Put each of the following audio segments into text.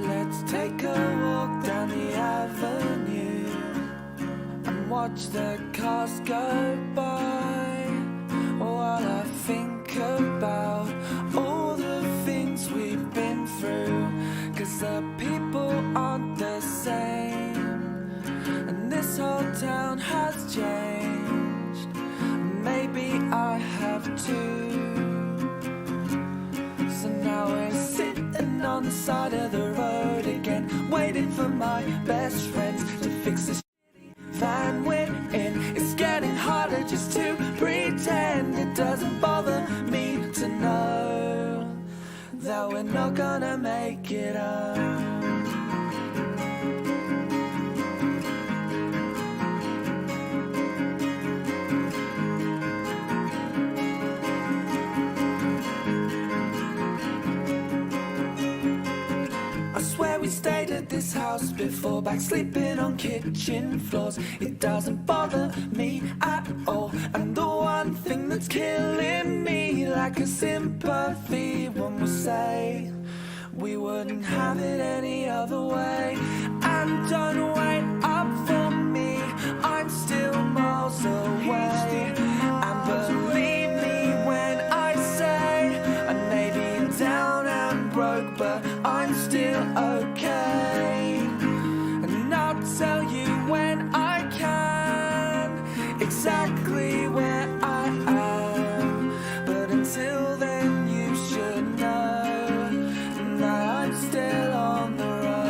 let's take a walk down the avenue and watch the cars go by, while I think about all the things we've been through. 'Cause the people aren't the same, and this whole town has changed. Maybe I have too. So now we're sitting on the side of the road again, waiting for my best friends to fix this shitty van we're in. It's getting harder just to pretend. It doesn't bother me to know that we're not gonna make it up. We stayed at this house before, back sleeping on kitchen floors. It doesn't bother me at all. And the one thing that's killing me, lack of sympathy, when we say we wouldn't have it any other way. And don't wait up for me, I'm still miles away. And believe me when I say I may be down and broke, but I'm still okay. And I'll tell you when I can exactly where I am. But until then you should know that I'm still on the road.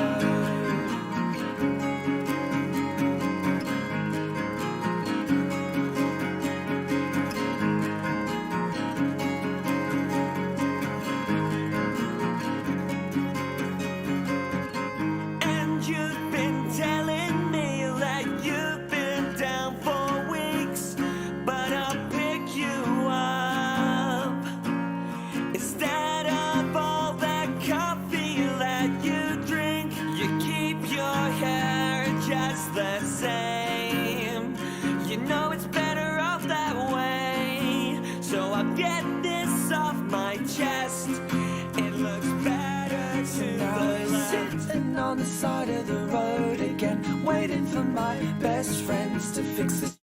On the side of the road again, waiting for my best friends to fix this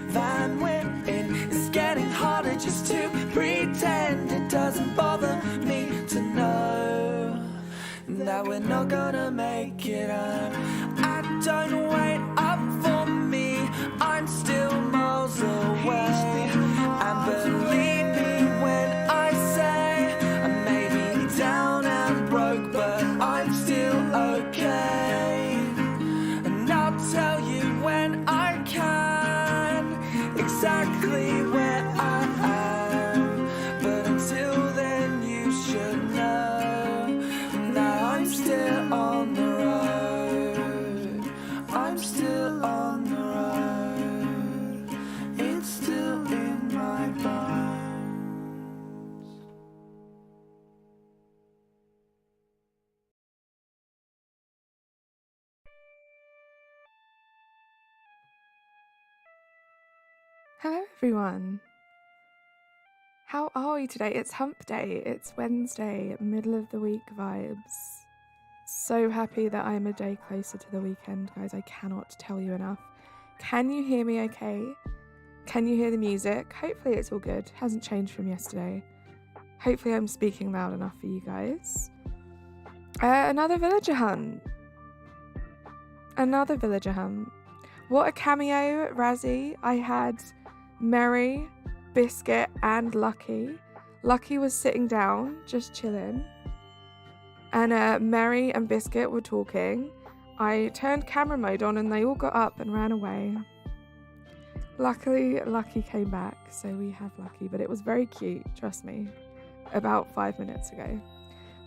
van we're in. It's getting harder just to pretend. It doesn't bother me to know that we're not gonna make it up. And don't wait up for me, I'm still miles away. And believe me when I say I may be down and broke, but I'm still okay. And I'll tell you when I can exactly where I am. But until then you should know that I'm still on the road. I'm still on the road. It's still in my bones. Hello everyone. How are we today? It's hump day. It's Wednesday, middle of the week vibes. So happy that I am a day closer to the weekend, guys. I cannot tell you enough. Can you hear me okay? Can you hear the music? Hopefully it's all good. Hasn't changed from yesterday. Hopefully I'm speaking loud enough for you guys. Another villager hunt. Another villager hunt. What a cameo, Razzie. I had Mary, Biscuit and Lucky. Lucky was sitting down, just chilling. And Mary and Biscuit were talking. I turned camera mode on and they all got up and ran away. Luckily, Lucky came back, so we have Lucky. But it was very cute, trust me, about 5 minutes ago.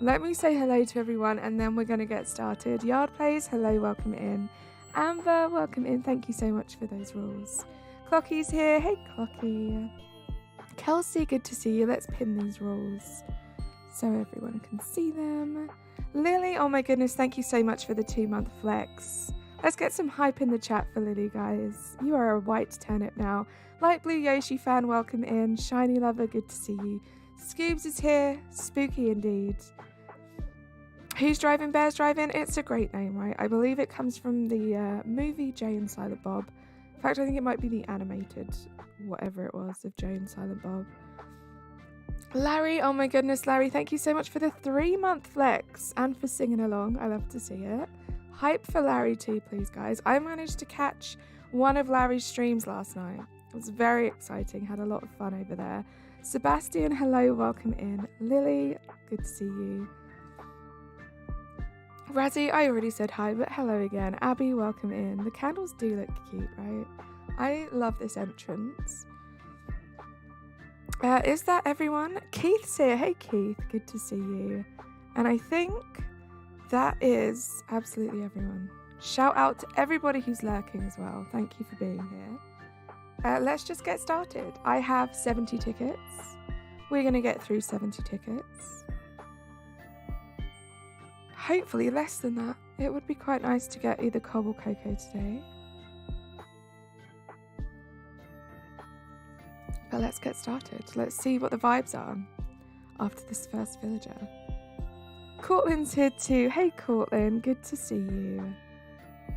Let me say hello to everyone and then we're going to get started. Yard Plays, hello, welcome in. Amber, welcome in. Thank you so much for those rules. Clocky's here. Hey, Clocky. Kelsey, good to see you. Let's pin these rules so everyone can see them. Lily, oh my goodness, thank you so much for the 2-month flex. Let's get some hype in the chat for Lily, guys. You are a white turnip now. Light Blue Yoshi fan, welcome in. Shiny Lover, good to see you. Scoobs is here. Spooky indeed. Who's Driving? Bears Driving? It's a great name, right? I believe it comes from the movie Jay and Silent Bob. In fact, I think it might be the animated whatever it was of Jay and Silent Bob. Larry, oh my goodness, Larry, thank you so much for the 3-month flex and for singing along. I love to see it. Hype for Larry too, please, guys. I managed to catch one of Larry's streams last night. It was very exciting. Had a lot of fun over there. Sebastian, hello, welcome in. Lily, good to see you. Razzie, I already said hi, but hello again. Abby, welcome in. The candles do look cute, right? I love this entrance. Is that everyone? Keith's here. Hey, Keith. Good to see you. And I think that is absolutely everyone. Shout out to everybody who's lurking as well. Thank you for being here. Let's just get started. I have 70 tickets. We're going to get through 70 tickets. Hopefully less than that. It would be quite nice to get either Cob or Coco today. But let's get started. Let's see what the vibes are after this first villager. Cortland's here too. Hey Cortland, good to see you.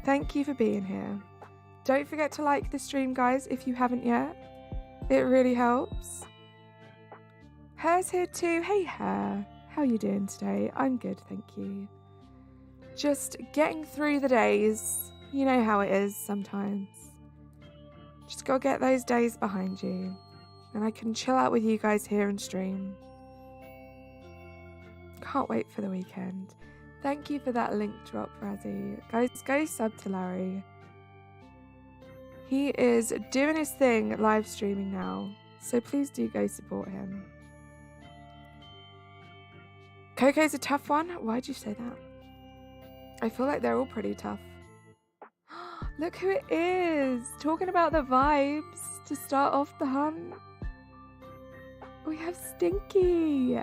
Thank you for being here. Don't forget to like the stream, guys, if you haven't yet. It really helps. Hair's here too. Hey Hair, how you doing today? I'm good, thank you. Just getting through the days. You know how it is sometimes. Just gotta get those days behind you. And I can chill out with you guys here and stream. Can't wait for the weekend. Thank you for that link drop, Razzie. Guys, go sub to Larry. He is doing his thing live streaming now. So please do go support him. Coco's a tough one? Why'd you say that? I feel like they're all pretty tough. Look who it is! Talking about the vibes to start off the hunt. We have Stinky.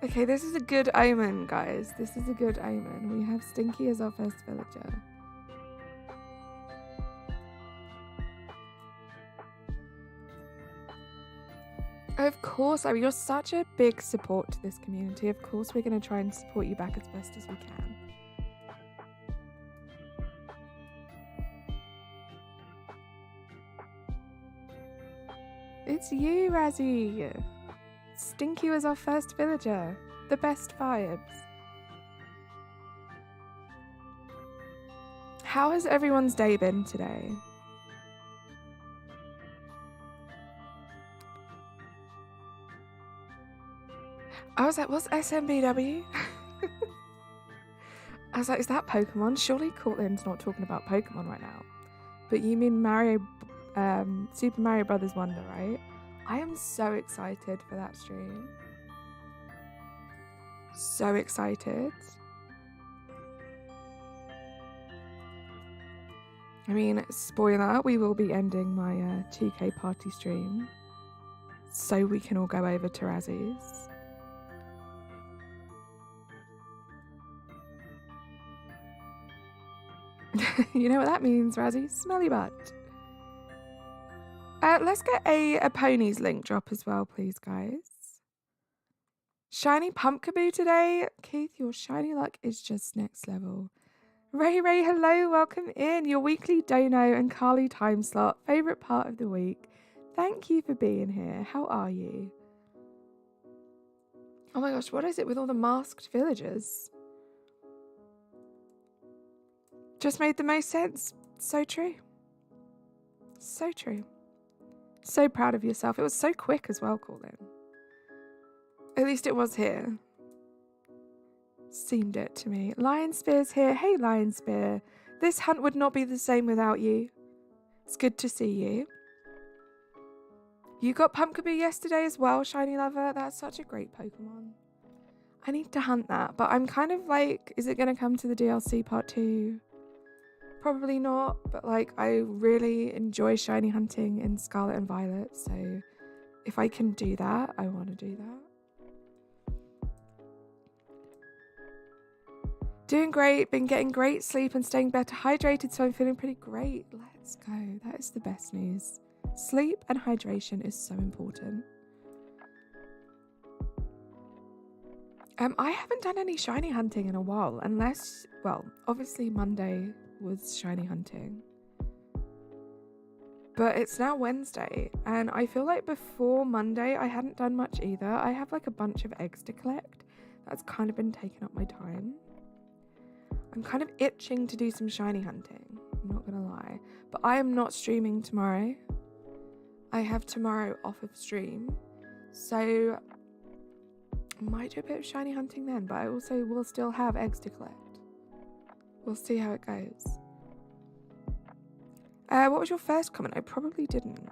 Okay, this is a good omen, guys. This is a good omen. We have Stinky as our first villager. Of course, you're such a big support to this community. Of course, we're going to try and support you back as best as we can. It's you, Razzie. Stinky was our first villager. The best vibes. How has everyone's day been today? I was like, what's SMBW? I was like, is that Pokemon? Surely Cortland's not talking about Pokemon right now. But you mean Super Mario Brothers Wonder, right? I am so excited for that stream. So excited. I mean, spoiler, we will be ending my 2K party stream. So we can all go over to Razzie's. You know what that means, Razzie? Smelly butt. Let's get a pony's link drop as well, please, guys. Shiny Pumpkaboo today. Keith, your shiny luck is just next level. Ray, hello, welcome in. Your weekly Dono and Carly time slot. Favourite part of the week. Thank you for being here. How are you? Oh my gosh, what is it with all the masked villagers? Just made the most sense. So true. So true. So proud of yourself. It was so quick as well, Colin. At least it was here. Seemed it to me. Lion Spear's here. Hey, Lion Spear. This hunt would not be the same without you. It's good to see you. You got Pumpkaboo yesterday as well, Shiny Lover. That's such a great Pokemon. I need to hunt that, but I'm kind of like, is it going to come to the DLC part 2? Probably not, but like I really enjoy shiny hunting in Scarlet and Violet, so if I can do that, I want to do that. Doing great, been getting great sleep and staying better hydrated, so I'm feeling pretty great. Let's go. That is the best news. Sleep and hydration is so important. I haven't done any shiny hunting in a while, unless, well, obviously Monday was shiny hunting. But it's now Wednesday, and I feel like before Monday I hadn't done much either. I have like a bunch of eggs to collect. That's kind of been taking up my time. I'm kind of itching to do some shiny hunting, I'm not gonna lie. But I am not streaming tomorrow. I have tomorrow off of stream, so I might do a bit of shiny hunting then, but I also will still have eggs to collect. We'll see how it goes. What was your first comment? I probably didn't.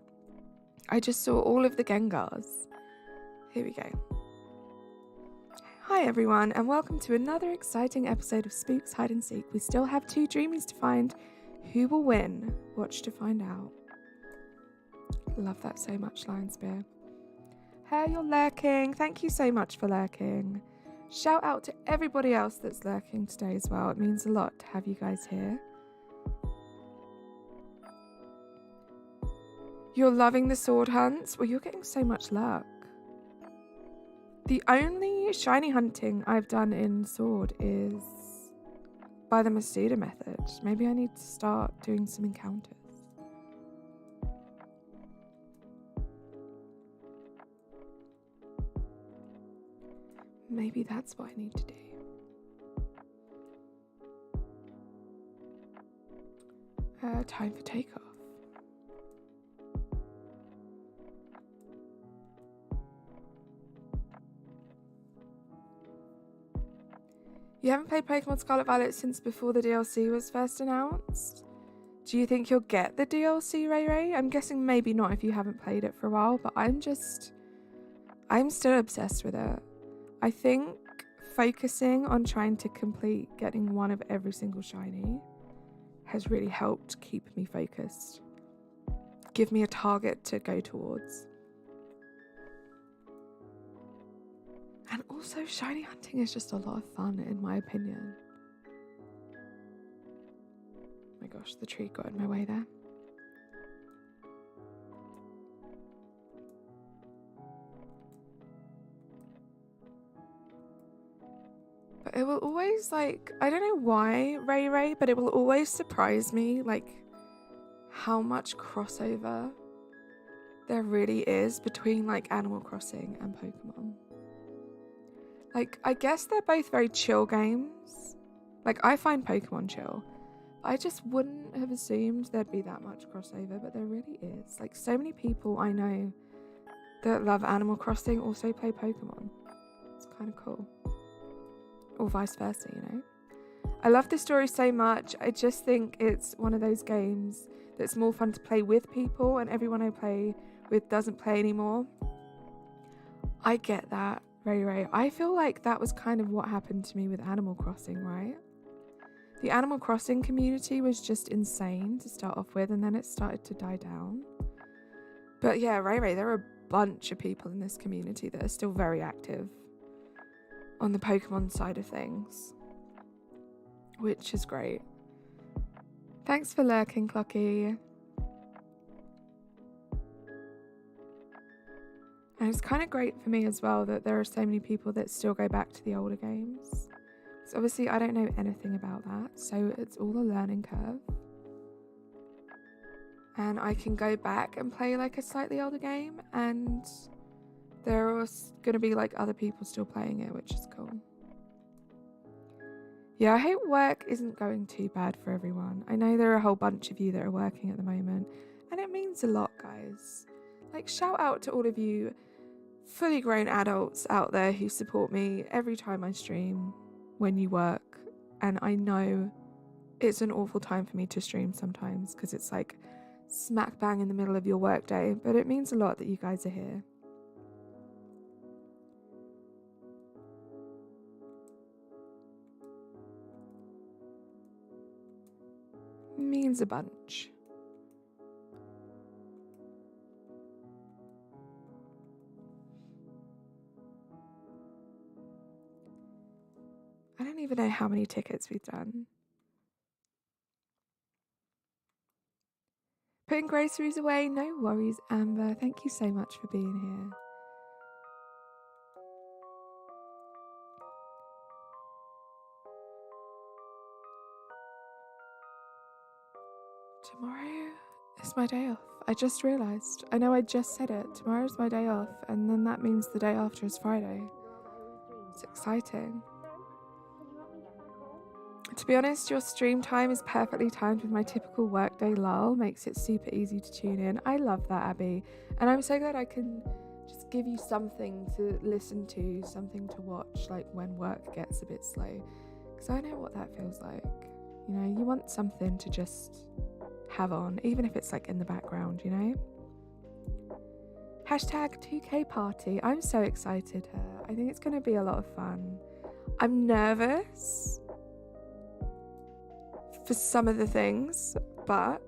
I just saw all of the Gengars. Here we go. Hi everyone, and welcome to another exciting episode of Spooks Hide and Seek. We still have 2 dreamies to find. Who will win? Watch to find out. Love that so much, Lion Spear. Hey, you're lurking. Thank you so much for lurking. Shout out to everybody else that's lurking today as well. It means a lot to have you guys here. You're loving the sword hunts? Well, you're getting so much luck. The only shiny hunting I've done in sword is by the Masuda method. Maybe I need to start doing some encounters. Maybe that's what I need to do. Time for takeoff. You haven't played Pokemon Scarlet Violet since before the DLC was first announced? Do you think you'll get the DLC, Ray Ray? I'm guessing maybe not if you haven't played it for a while, but I'm still obsessed with it. I think focusing on trying to complete getting one of every single shiny has really helped keep me focused. Give me a target to go towards. And also, shiny hunting is just a lot of fun, in my opinion. Oh my gosh, the tree got in my way there. But it will always, like, I don't know why, Ray Ray, but it will always surprise me, like, how much crossover there really is between, like, Animal Crossing and Pokemon. Like, I guess they're both very chill games. Like, I find Pokemon chill. I just wouldn't have assumed there'd be that much crossover, but there really is. Like, so many people I know that love Animal Crossing also play Pokemon. It's kind of cool. Or vice versa, you know? I love this story so much. I just think it's one of those games that's more fun to play with people, and everyone I play with doesn't play anymore. I get that. Ray Ray. I feel like that was kind of what happened to me with Animal Crossing, right? The Animal Crossing community was just insane to start off with, and then it started to die down. But yeah, Ray Ray, there are a bunch of people in this community that are still very active on the Pokemon side of things, which is great. Thanks for lurking, Clocky. And it's kind of great for me as well that there are so many people that still go back to the older games. So obviously I don't know anything about that, so it's all a learning curve. And I can go back and play like a slightly older game, and there are going to be like other people still playing it, which is cool. Yeah, I hope work isn't going too bad for everyone. I know there are a whole bunch of you that are working at the moment, and it means a lot, guys. Like, shout out to all of you fully grown adults out there who support me every time I stream when you work. And I know it's an awful time for me to stream sometimes because it's like smack bang in the middle of your work day, but it means a lot that you guys are here. Means a bunch. I don't even know how many tickets we've done. Putting groceries away, no worries, Amber. Thank you so much for being here. Tomorrow is my day off. I just realised. I know I just said it. Tomorrow's my day off, and then that means the day after is Friday. It's exciting. To be honest, your stream time is perfectly timed with my typical workday lull. Makes it super easy to tune in. I love that, Abby. And I'm so glad I can just give you something to listen to, something to watch, like when work gets a bit slow. Because I know what that feels like. You know, you want something to just have on, even if it's like in the background, you know? Hashtag 2K party. I'm so excited here. I think it's going to be a lot of fun. I'm nervous for some of the things, but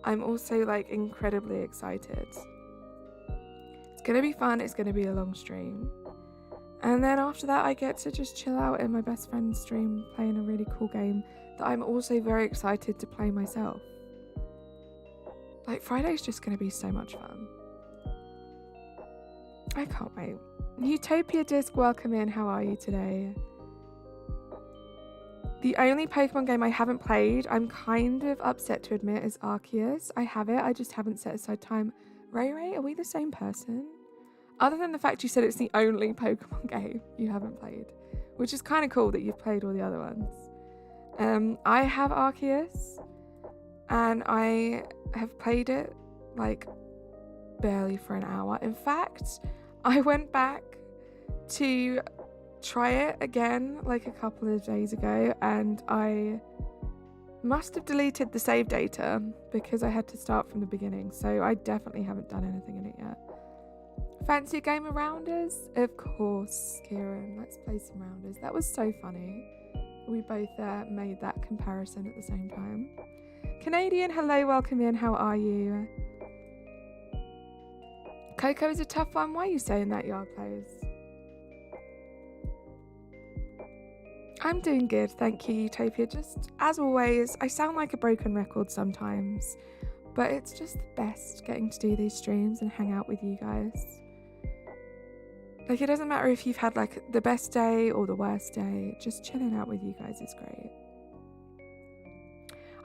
I'm also like incredibly excited. It's going to be fun. It's going to be a long stream. And then after that, I get to just chill out in my best friend's stream playing a really cool game that I'm also very excited to play myself. Like, Friday's just going to be so much fun. I can't wait. Utopia Disc, welcome in. How are you today? The only Pokemon game I haven't played, I'm kind of upset to admit, is Arceus. I have it, I just haven't set aside time. Ray Ray, are we the same person? Other than the fact you said it's the only Pokemon game you haven't played, which is kind of cool that you've played all the other ones. I have Arceus, and I have played it like barely for an hour. In fact, I went back to try it again like a couple of days ago, and I must have deleted the save data because I had to start from the beginning, so I definitely haven't done anything in it yet. Fancy a game of rounders? Of course, Kieran. Let's play some rounders. That was so funny. We both made that comparison at the same time. Canadian, hello, welcome in. How are you? Coco is a tough one. Why are you saying that, Yard Players? I'm doing good, thank you, Utopia. Just, as always, I sound like a broken record sometimes, but it's just the best getting to do these streams and hang out with you guys. Like, it doesn't matter if you've had, like, the best day or the worst day, just chilling out with you guys is great.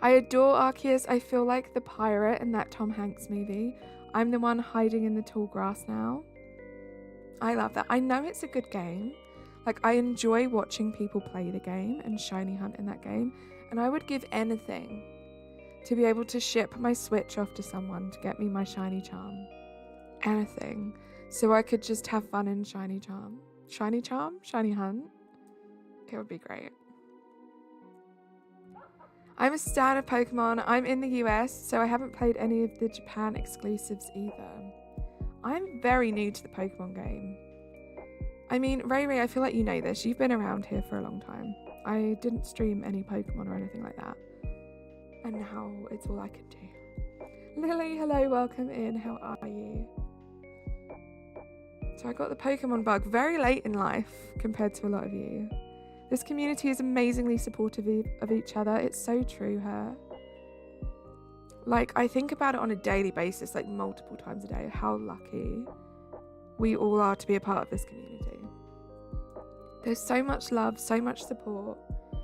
I adore Arceus. I feel like the pirate in that Tom Hanks movie. I'm the one hiding in the tall grass now. I love that. I know it's a good game. Like, I enjoy watching people play the game and shiny hunt in that game, and I would give anything to be able to ship my Switch off to someone to get me my shiny charm. Anything. So I could just have fun in shiny charm. Shiny charm? Shiny hunt? It would be great. I'm a stan of Pokemon. I'm in the US, so I haven't played any of the Japan exclusives either. I'm very new to the Pokemon game. I mean, Ray Ray, I feel like you know this. You've been around here for a long time. I didn't stream any Pokemon or anything like that. And now it's all I can do. Lily, hello, welcome in. How are you? So I got the Pokemon bug very late in life compared to a lot of you. This community is amazingly supportive of each other. It's so true, her. Like, I think about it on a daily basis, like multiple times a day, how lucky we all are to be a part of this community. There's so much love, so much support,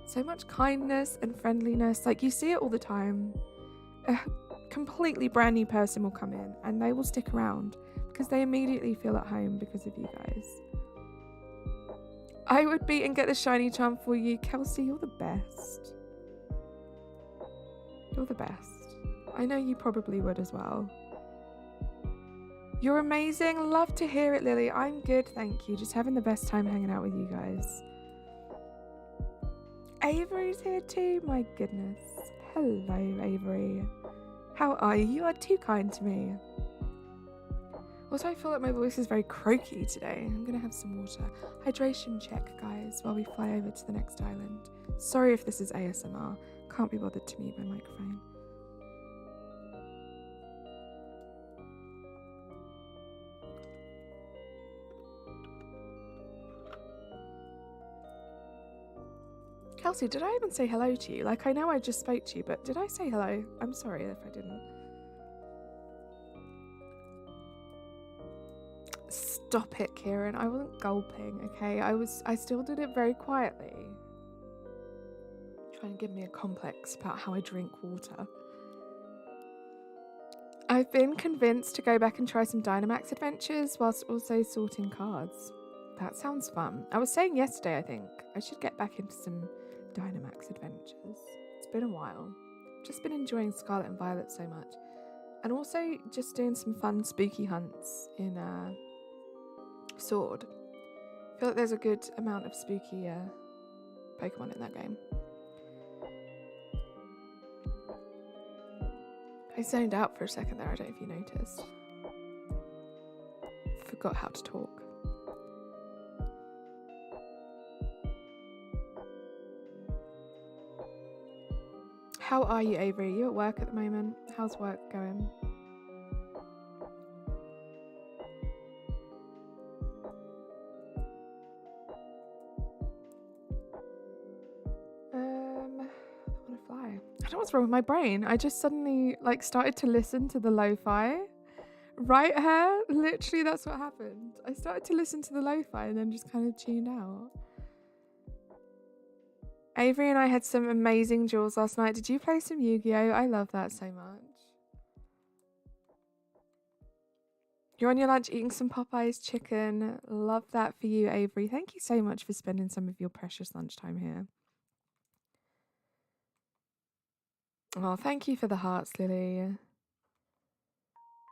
so much kindness and friendliness. Like, you see it all the time. A completely brand new person will come in and they will stick around because they immediately feel at home because of you guys. I would beat and get the shiny charm for you. Kelsey, you're the best. You're the best. I know you probably would as well. You're amazing. Love to hear it, Lily. I'm good, thank you. Just having the best time hanging out with you guys. Avery's here too. My goodness. Hello, Avery. How are you? You are too kind to me. Also, I feel like my voice is very croaky today. I'm going to have some water. Hydration check, guys, while we fly over to the next island. Sorry if this is ASMR. Can't be bothered to mute my microphone. Kelsey, did I even say hello to you? Like, I know I just spoke to you, but did I say hello? I'm sorry if I didn't. Stop it, Kieran. I wasn't gulping, okay? I still did it very quietly. Trying to give me a complex about how I drink water. I've been convinced to go back and try some Dynamax adventures whilst also sorting cards. That sounds fun. I was saying yesterday, I think, I should get back into some Dynamax adventures. It's been a while. Just been enjoying Scarlet and Violet so much. And also just doing some fun spooky hunts in Sword. I feel like there's a good amount of spooky Pokemon in that game. I zoned out for a second there, I don't know if you noticed. Forgot how to talk. How are you, Avery? Are you at work at the moment? How's work going? I want to fly. I don't know what's wrong with my brain. I just suddenly started to listen to the lo-fi. Right, Hair? Literally, that's what happened. I started to listen to the lo-fi and then just kind of tuned out. Avery and I had some amazing duels last night. Did you play some Yu-Gi-Oh? I love that so much. You're on your lunch eating some Popeye's chicken. Love that for you, Avery. Thank you so much for spending some of your precious lunchtime here. Oh, thank you for the hearts, Lily.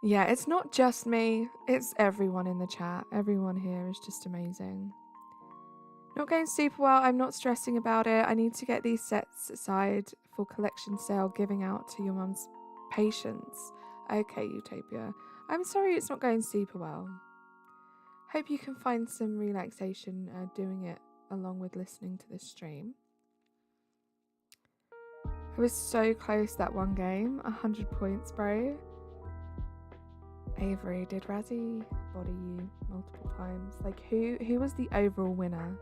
Yeah, it's not just me. It's everyone in the chat. Everyone here is just amazing. Not going super well. I'm not stressing about it. I need to get these sets aside for collection sale, giving out to your mum's patients. Okay, Utopia. I'm sorry it's not going super well. Hope you can find some relaxation doing it along with listening to this stream. I was so close that one game. 100 points, bro. Avery, did Razzie body you multiple times? Like, who was the overall winner?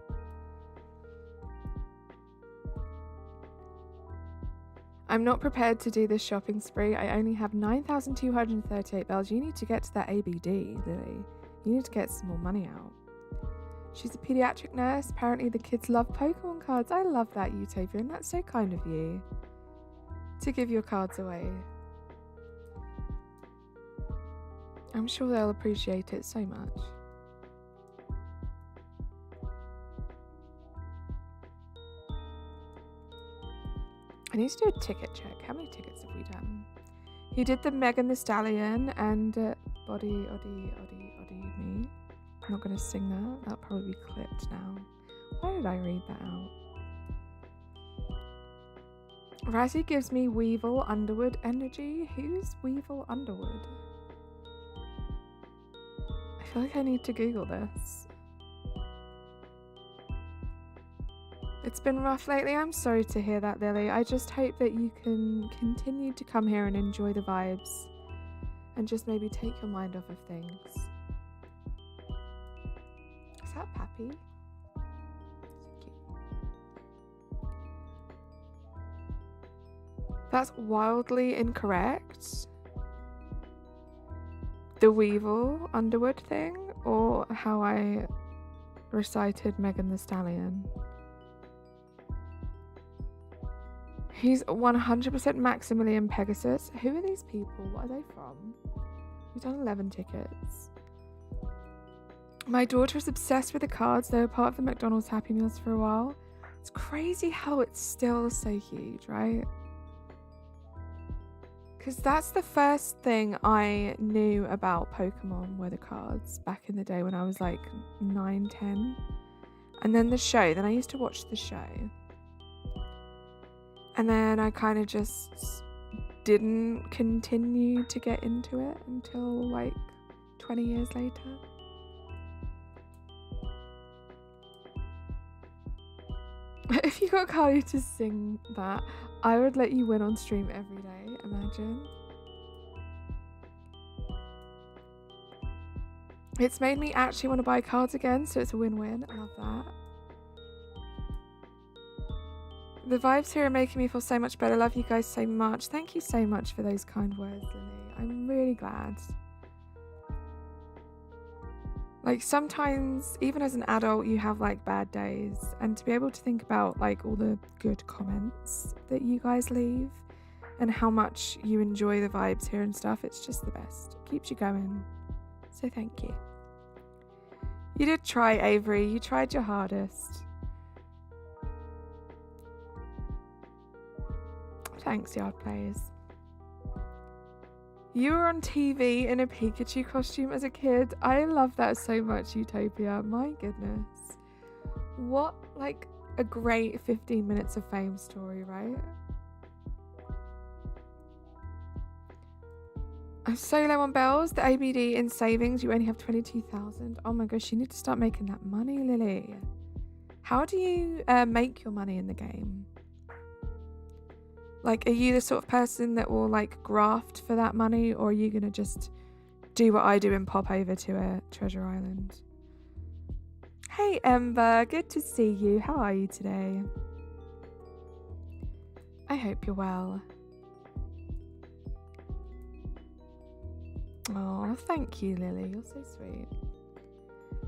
I'm not prepared to do this shopping spree. I only have 9,238 bells. You need to get to that ABD, Lily. You need to get some more money out. She's a pediatric nurse. Apparently the kids love Pokemon cards. I love that, Utopia, and that's so kind of you to give your cards away. I'm sure they'll appreciate it so much. I need to do a ticket check. How many tickets have we done? He did the Megan Thee Stallion and Body Oddy Me. I'm not going to sing that. That'll probably be clipped now. Why did I read that out? Razzie gives me Weevil Underwood energy. Who's Weevil Underwood? I feel like I need to Google this. It's been rough lately. I'm sorry to hear that, Lily. I just hope that you can continue to come here and enjoy the vibes and just maybe take your mind off of things. Is that Pappy? So cute. That's wildly incorrect. The Weevil Underwood thing, or how I recited Megan Thee Stallion. He's 100% Maximilian Pegasus. Who are these people? What are they from? We've done 11 tickets. My daughter is obsessed with the cards. They were part of the McDonald's Happy Meals for a while. It's crazy how it's still so huge, right? Because that's the first thing I knew about Pokemon were the cards back in the day when I was like 9, 10. And then the show. Then I used to watch the show. And then I kind of just didn't continue to get into it until like 20 years later. If you got Carly to sing that, I would let you win on stream every day, imagine. It's made me actually want to buy cards again, so it's a win-win. I love that. The vibes here are making me feel so much better. Love you guys so much. Thank you so much for those kind words, Lily. I'm really glad. Like, sometimes, even as an adult, you have like bad days, and to be able to think about like all the good comments that you guys leave and how much you enjoy the vibes here and stuff. It's just the best. It keeps you going. So thank you. You did try, Avery. You tried your hardest. Thanks, Yard Players. You were on TV in a Pikachu costume as a kid. I love that so much, Utopia. My goodness. What, like, a great 15 minutes of fame story, right? I'm so low on bells. The ABD in savings, you only have 22,000. Oh my gosh, you need to start making that money, Lily. How do you make your money in the game? Like, are you the sort of person that will, like, graft for that money, or are you going to just do what I do and pop over to a treasure island? Hey, Ember. Good to see you. How are you today? I hope you're well. Oh, thank you, Lily. You're so sweet.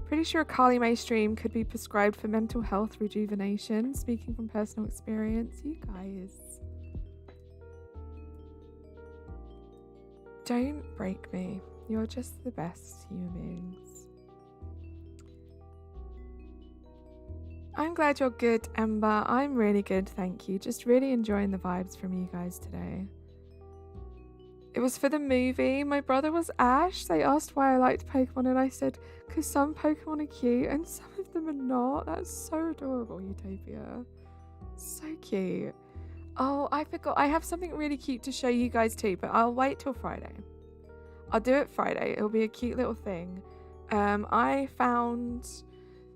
Pretty sure a Kali May stream could be prescribed for mental health rejuvenation. Speaking from personal experience, you guys. Don't break me. You're just the best human beings. I'm glad you're good, Ember. I'm really good, thank you. Just really enjoying the vibes from you guys today. It was for the movie. My brother was Ash. They asked why I liked Pokemon and I said, because some Pokemon are cute and some of them are not. That's so adorable, Utopia. So cute. Oh, I forgot. I have something really cute to show you guys too, but I'll wait till Friday. I'll do it Friday. It'll be a cute little thing. I found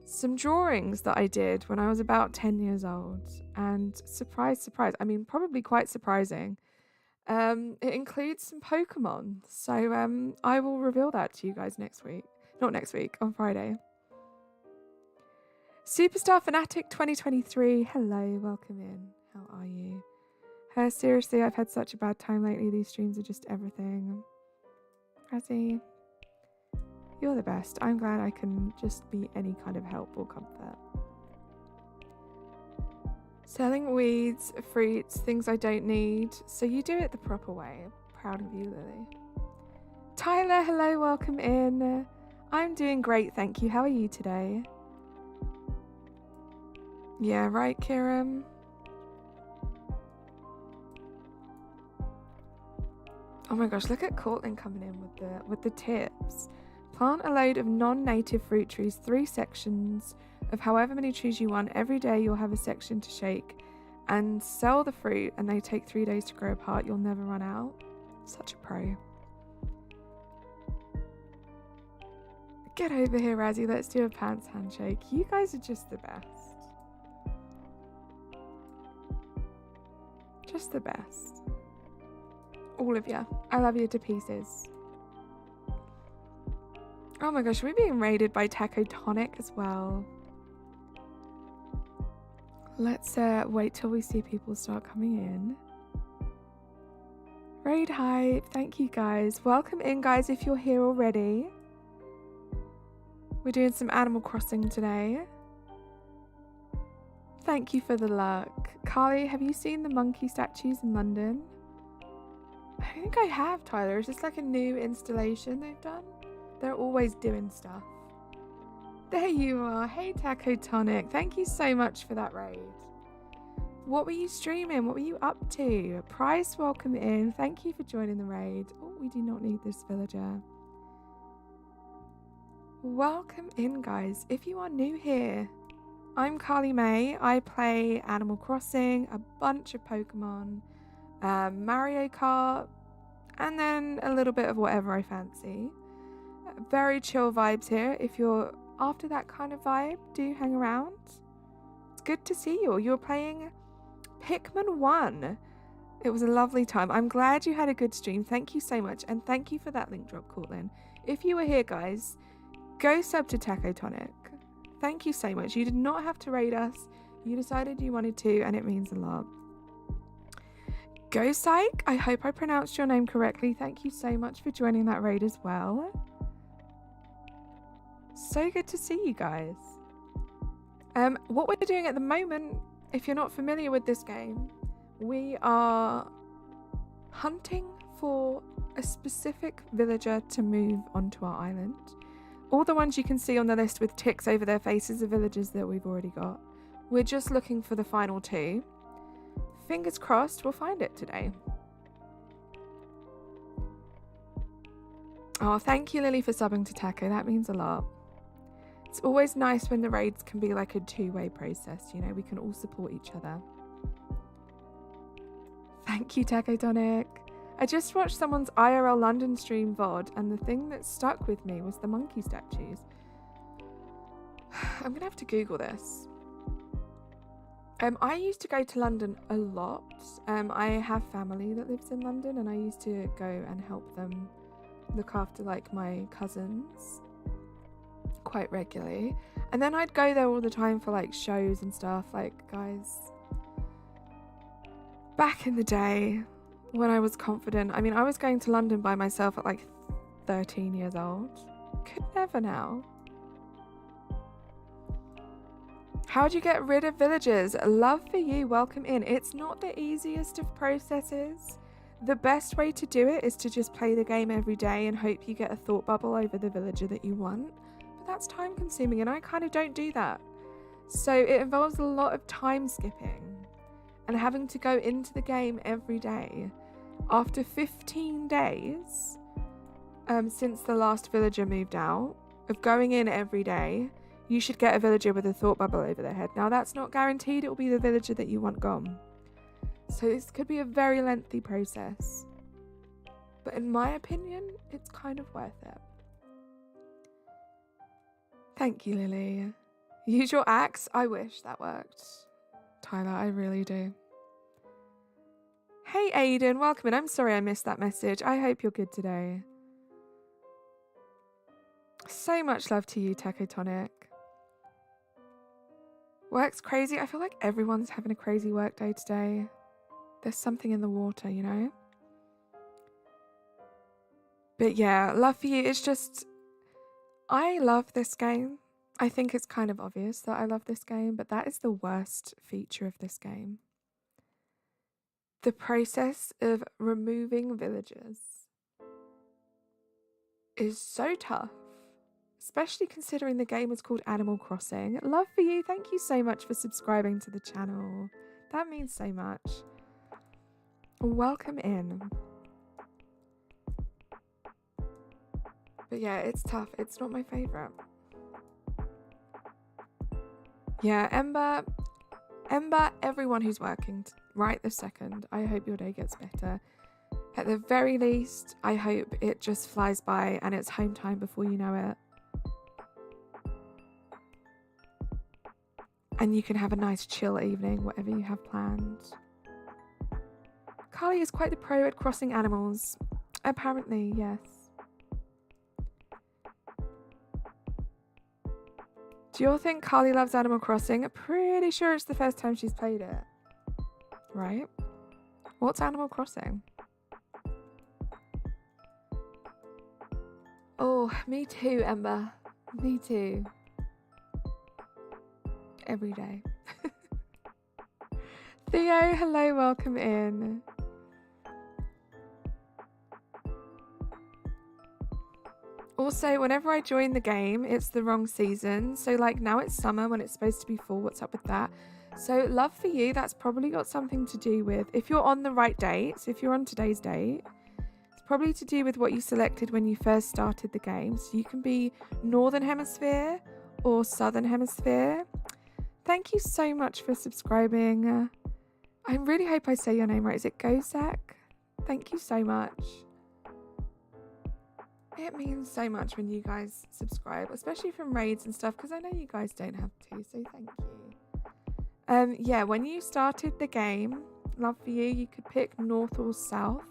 some drawings that I did when I was about 10 years old. And surprise, surprise. I mean, probably quite surprising. It includes some Pokemon. So I will reveal that to you guys next week. Not next week, on Friday. Superstar Fanatic 2023. Hello, welcome in. How are you? Seriously, I've had such a bad time lately. These streams are just everything. Razzie, you're the best. I'm glad I can just be any kind of help or comfort. Selling weeds, fruits, things I don't need. So you do it the proper way. Proud of you, Lily. Tyler, hello, welcome in. I'm doing great, thank you. How are you today? Yeah, right, Kiram? Oh my gosh, look at Cortland coming in with the tips. Plant a load of non-native fruit trees, 3 sections of however many trees you want. Every day you'll have a section to shake and sell the fruit, and they take 3 days to grow apart. You'll never run out. Such a pro. Get over here, Razzie. Let's do a pants handshake. You guys are just the best. Just the best. All of you. I love you to pieces. Oh my gosh, we're being raided by Tacotonic as well. Let's wait till we see people start coming in. Raid hype. Thank you guys. Welcome in, guys, if you're here already. We're doing some Animal Crossing today. Thank you for the luck. Carly, have you seen the monkey statues in London? I think I have, Tyler. Is this like a new installation they've done? They're always doing stuff. There you are. Hey, Tacotonic. Thank you so much for that raid. What were you streaming? What were you up to? Price, welcome in. Thank you for joining the raid. Oh, we do not need this villager. Welcome in, guys. If you are new here, I'm Carly May. I play Animal Crossing, a bunch of Pokemon, Mario Kart, and then a little bit of whatever I fancy. Very chill vibes here. If you're after that kind of vibe, do hang around. It's good to see you. You're playing Pikmin 1. It was a lovely time. I'm glad you had a good stream. Thank you so much. And thank you for that link drop, Cortland. If you were here, guys, go sub to Tacotonic. Thank you so much. You did not have to raid us. You decided you wanted to, and it means a lot. Go Psych, I hope I pronounced your name correctly. Thank you so much for joining that raid as well. So good to see you guys. What we're doing at the moment, if you're not familiar with this game, we are hunting for a specific villager to move onto our island. All the ones you can see on the list with ticks over their faces are villagers that we've already got. We're just looking for the final 2. Fingers crossed we'll find it today. Oh, thank you, Lily, for subbing to Taco. That means a lot. It's always nice when the raids can be like a 2-way process, you know, we can all support each other. Thank you, Taco Tonic. I just watched someone's IRL London stream VOD, and the thing that stuck with me was the monkey statues. I'm gonna have to Google this. I used to go to London a lot. I have family that lives in London, and I used to go and help them look after like my cousins quite regularly. And then I'd go there all the time for like shows and stuff. Like, guys, back in the day when I was confident, I mean, I was going to London by myself at like 13 years old. Could never now. How do you get rid of villagers? Love for you, welcome in. It's not the easiest of processes. The best way to do it is to just play the game every day and hope you get a thought bubble over the villager that you want. But that's time consuming, and I kind of don't do that. So it involves a lot of time skipping and having to go into the game every day. After 15 days, since the last villager moved out, of going in every day, you should get a villager with a thought bubble over their head. Now, that's not guaranteed it will be the villager that you want gone. So this could be a very lengthy process. But in my opinion, it's kind of worth it. Thank you, Lily. Use your axe? I wish that worked. Tyler, I really do. Hey, Aiden, welcome in. I'm sorry I missed that message. I hope you're good today. So much love to you, Tecotonic. Work's crazy. I feel like everyone's having a crazy work day today. There's something in the water, you know? But yeah, love for you. It's just, I love this game. I think it's kind of obvious that I love this game, but that is the worst feature of this game. The process of removing villagers is so tough. Especially considering the game is called Animal Crossing. Love for you. Thank you so much for subscribing to the channel. That means so much. Welcome in. But yeah, it's tough. It's not my favourite. Yeah, Ember, everyone who's working right this second, I hope your day gets better. At the very least, I hope it just flies by and it's home time before you know it. And you can have a nice chill evening, whatever you have planned. Carly is quite the pro at crossing animals. Apparently, yes. Do you all think Carly loves Animal Crossing? Pretty sure it's the first time she's played it. Right? What's Animal Crossing? Oh, me too, Ember. Me too. Every day. Theo, hello, welcome in. Also, whenever I join the game, it's the wrong season. So like now it's summer when it's supposed to be fall. What's up with that? So love for you. That's probably got something to do with, if you're on the right date, so if you're on today's date, it's probably to do with what you selected when you first started the game. So you can be Northern Hemisphere or Southern Hemisphere. Thank you so much for subscribing. I really hope I say your name right. Is it Gozak? Thank you so much. It means so much when you guys subscribe, especially from raids and stuff, because I know you guys don't have to, so thank you. Yeah, when you started the game, love for you, you could pick North or South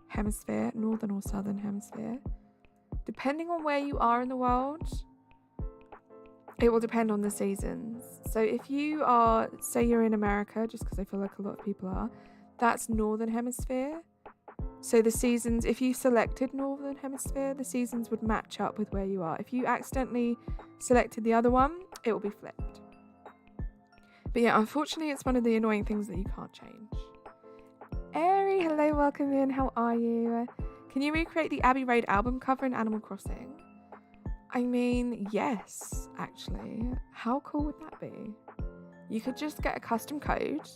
Hemisphere, Northern or Southern Hemisphere. Depending on where you are in the world, it will depend on the seasons. So if you are, say you're in America, just because I feel like a lot of people are, that's Northern Hemisphere. So the seasons, if you selected Northern Hemisphere, the seasons would match up with where you are. If you accidentally selected the other one, it will be flipped. But yeah, unfortunately, it's one of the annoying things that you can't change. Airy, hello, welcome in. How are you? Can you recreate the Abbey Road album cover in Animal Crossing? I mean, yes, actually. How cool would that be? You could just get a custom code,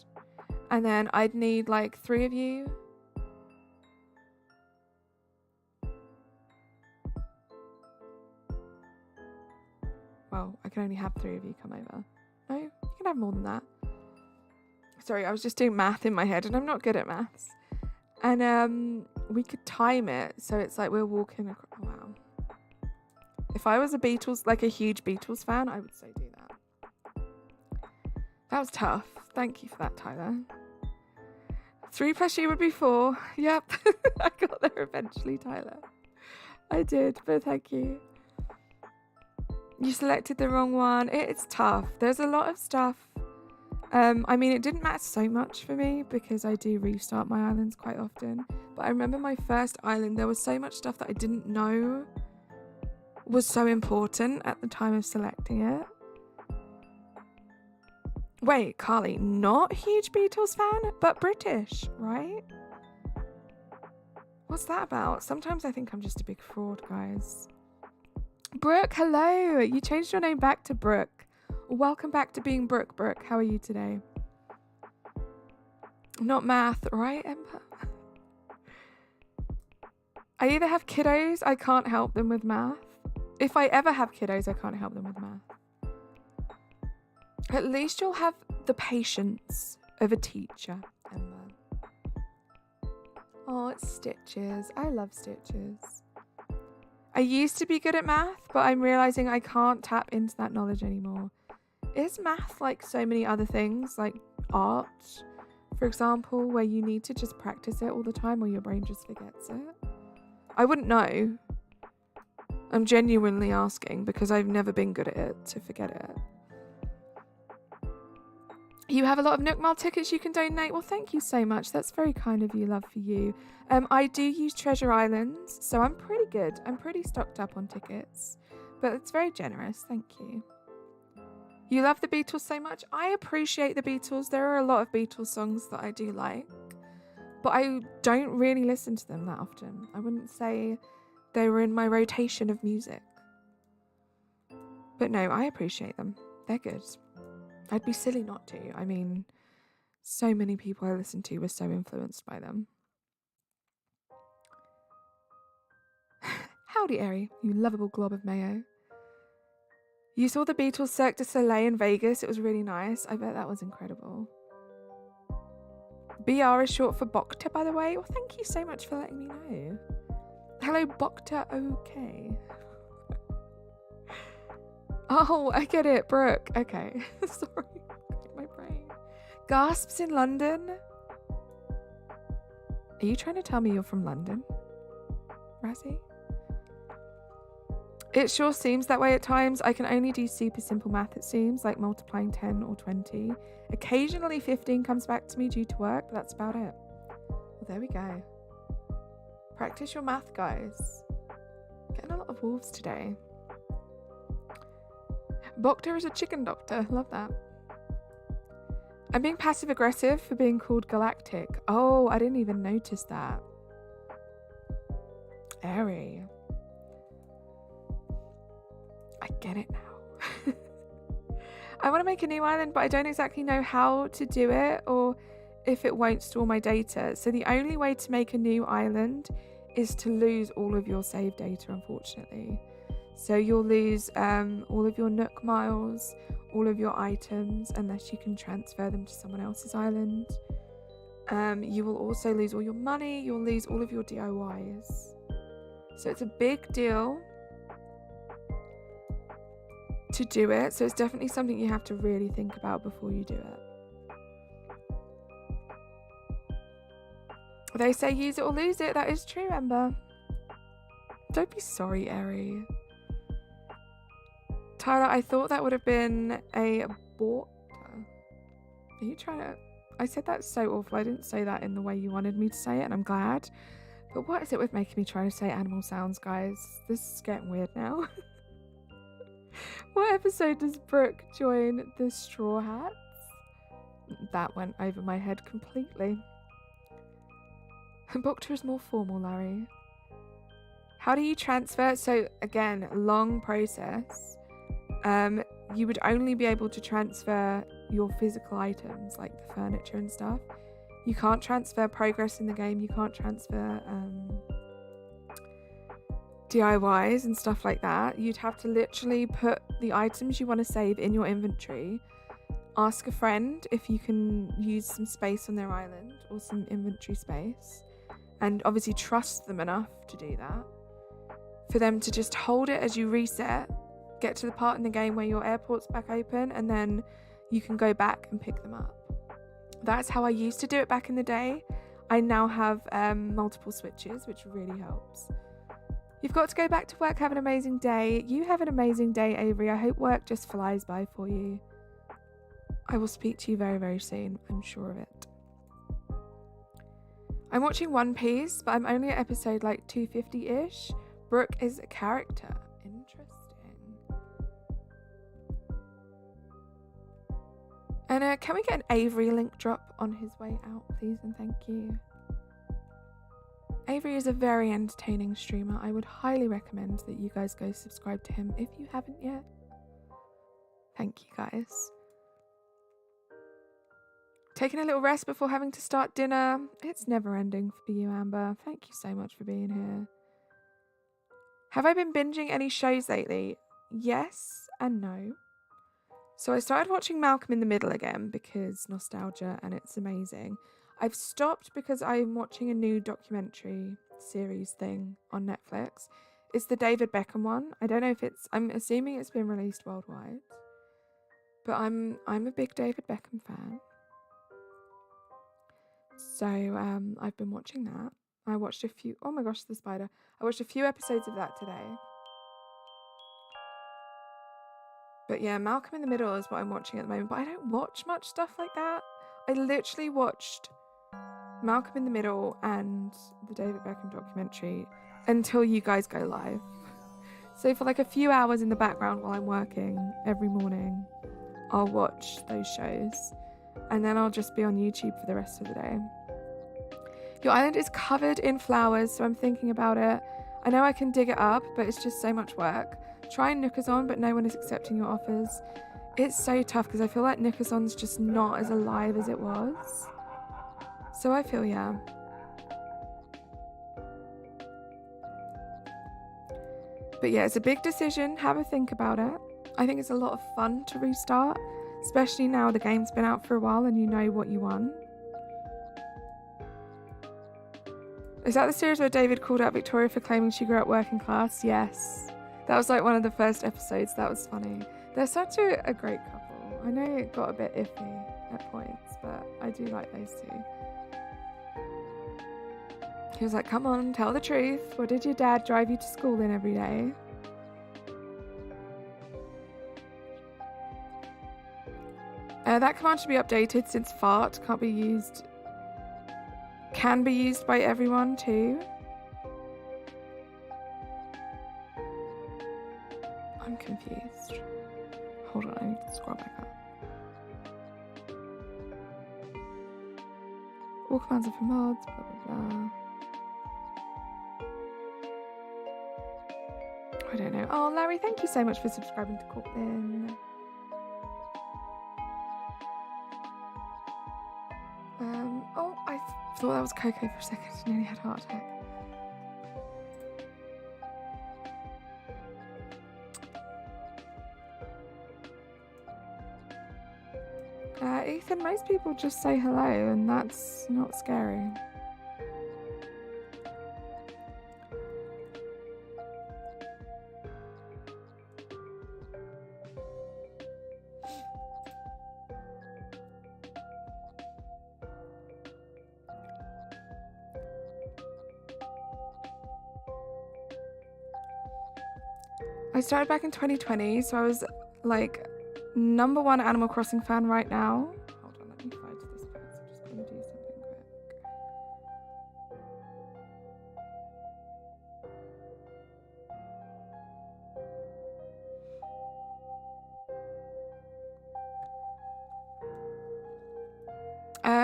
and then I'd need like 3 of you. Well, I can only have 3 of you come over. No, you can have more than that. Sorry, I was just doing math in my head, and I'm not good at maths. And we could time it so it's like we're walking across. Oh, wow. If I was a Beatles, like a huge Beatles fan, I would say do that. That was tough. Thank you for that, Tyler. 3 + you would be 4. Yep. I got there eventually, Tyler. I did, but thank you. You selected the wrong one. It's tough. There's a lot of stuff. I mean, it didn't matter so much for me because I do restart my islands quite often. But I remember my first island, there was so much stuff that I didn't know was so important at the time of selecting it. Wait, Carly, not huge Beatles fan, but British, right? What's that about? Sometimes I think I'm just a big fraud, guys. Brooke, hello. You changed your name back to Brooke. Welcome back to being Brooke. Brooke, how are you today? Not math, right, Ember? I either have kiddos, I can't help them with math. If I ever have kiddos, I can't help them with math. At least you'll have the patience of a teacher, Ember. Oh, it's Stitches. I love Stitches. I used to be good at math, but I'm realizing I can't tap into that knowledge anymore. Is math like so many other things, like art, for example, where you need to just practice it all the time or your brain just forgets it? I wouldn't know. I'm genuinely asking because I've never been good at it to forget it. You have a lot of Nook Mile tickets you can donate. Well, thank you so much. That's very kind of you. Love for you. I do use Treasure Islands, so I'm pretty good. I'm pretty stocked up on tickets, but it's very generous. Thank you. You love the Beatles so much. I appreciate the Beatles. There are a lot of Beatles songs that I do like, but I don't really listen to them that often. I wouldn't say they were in my rotation of music. But no, I appreciate them. They're good. I'd be silly not to. I mean, so many people I listened to were so influenced by them. Howdy, Airy, you lovable glob of mayo. You saw the Beatles Cirque du Soleil in Vegas. It was really nice. I bet that was incredible. BR is short for Bokta, by the way. Well, thank you so much for letting me know. Hello, Bokta. Okay. Oh, I get it, Brooke. Okay. Sorry. My brain. Gasps in London? Are you trying to tell me you're from London, Razzie? It sure seems that way at times. I can only do super simple math, it seems, like multiplying 10 or 20. Occasionally 15 comes back to me due to work, but that's about it. Well, there we go. Practice your math, guys. Getting a lot of wolves today. Bokta is a chicken doctor. Love that. I'm being passive aggressive for being called galactic. Oh, I didn't even notice that. Airy. I get it now. I want to make a new island, but I don't exactly know how to do it or if it won't store my data. So the only way to make a new island is to lose all of your save data, unfortunately. So you'll lose all of your Nook miles, all of your items, unless you can transfer them to someone else's island. You will also lose all your money. You'll lose all of your DIYs. So it's a big deal to do it. So it's definitely something you have to really think about before you do it. They say use it or lose it. That is true, Ember. Don't be sorry, Eri. Tyler, I thought that would have been a border. Are you trying to... I said that so awful. I didn't say that in the way you wanted me to say it, and I'm glad. But what is it with making me try to say animal sounds, guys? This is getting weird now. What episode does Brooke join the Straw Hats? That went over my head completely. Bokta is more formal, Larry. How do you transfer? So again, long process. You would only be able to transfer your physical items like the furniture and stuff. You can't transfer progress in the game. You can't transfer DIYs and stuff like that. You'd have to literally put the items you want to save in your inventory. Ask a friend if you can use some space on their island or some inventory space. And obviously trust them enough to do that. For them to just hold it as you reset, get to the part in the game where your airport's back open, and then you can go back and pick them up. That's how I used to do it back in the day. I now have multiple switches, which really helps. You've got to go back to work. Have an amazing day. You have an amazing day, Avery. I hope work just flies by for you. I will speak to you very, very soon. I'm sure of it. I'm watching One Piece, but I'm only at episode like 250-ish. Brooke is a character. Interesting. And can we get an Avery link drop on his way out, please? And thank you. Avery is a very entertaining streamer. I would highly recommend that you guys go subscribe to him if you haven't yet. Thank you, guys. Taking a little rest before having to start dinner. It's never ending for you, Amber. Thank you so much for being here. Have I been binging any shows lately? Yes and no. So I started watching Malcolm in the Middle again because nostalgia and it's amazing. I've stopped because I'm watching a new documentary series thing on Netflix. It's the David Beckham one. I don't know if I'm assuming it's been released worldwide. But I'm a big David Beckham fan. So I've been watching that. I watched a few. Oh my gosh, the spider. I watched a few episodes of that today. But yeah, Malcolm in the Middle is what I'm watching at the moment. But I don't watch much stuff like that. I literally watched Malcolm in the Middle and the David Beckham documentary until you guys go live. So for like a few hours in the background while I'm working every morning, I'll watch those shows. And then I'll just be on YouTube for the rest of the day. Your island is covered in flowers, so I'm thinking about it. I know I can dig it up, but it's just so much work. Try Nookazon, but no one is accepting your offers. It's so tough because I feel like Nookazon's just not as alive as it was. So I feel, yeah. But yeah, it's a big decision. Have a think about it. I think it's a lot of fun to restart, especially now the game's been out for a while and you know what you want. Is that the series where David called out Victoria for claiming she grew up working class? Yes. That was like one of the first episodes. That was funny. They're such a great couple. I know it got a bit iffy at points, but I do like those two. He was like, come on, tell the truth. What did your dad drive you to school in every day? That command should be updated since fart can't be used. Can be used by everyone too. I'm confused. Hold on, I need to scroll back up. All commands are for mods, blah blah blah. I don't know. Oh, Larry, thank you so much for subscribing to Corplin. Oh, I thought that was Coco for a second. I nearly had a heart attack. Ethan, most people just say hello, and that's not scary. I started back in 2020, so I was like #1 Animal Crossing fan right now. Hold on, let me fly to this place. I'm just going to do something quick.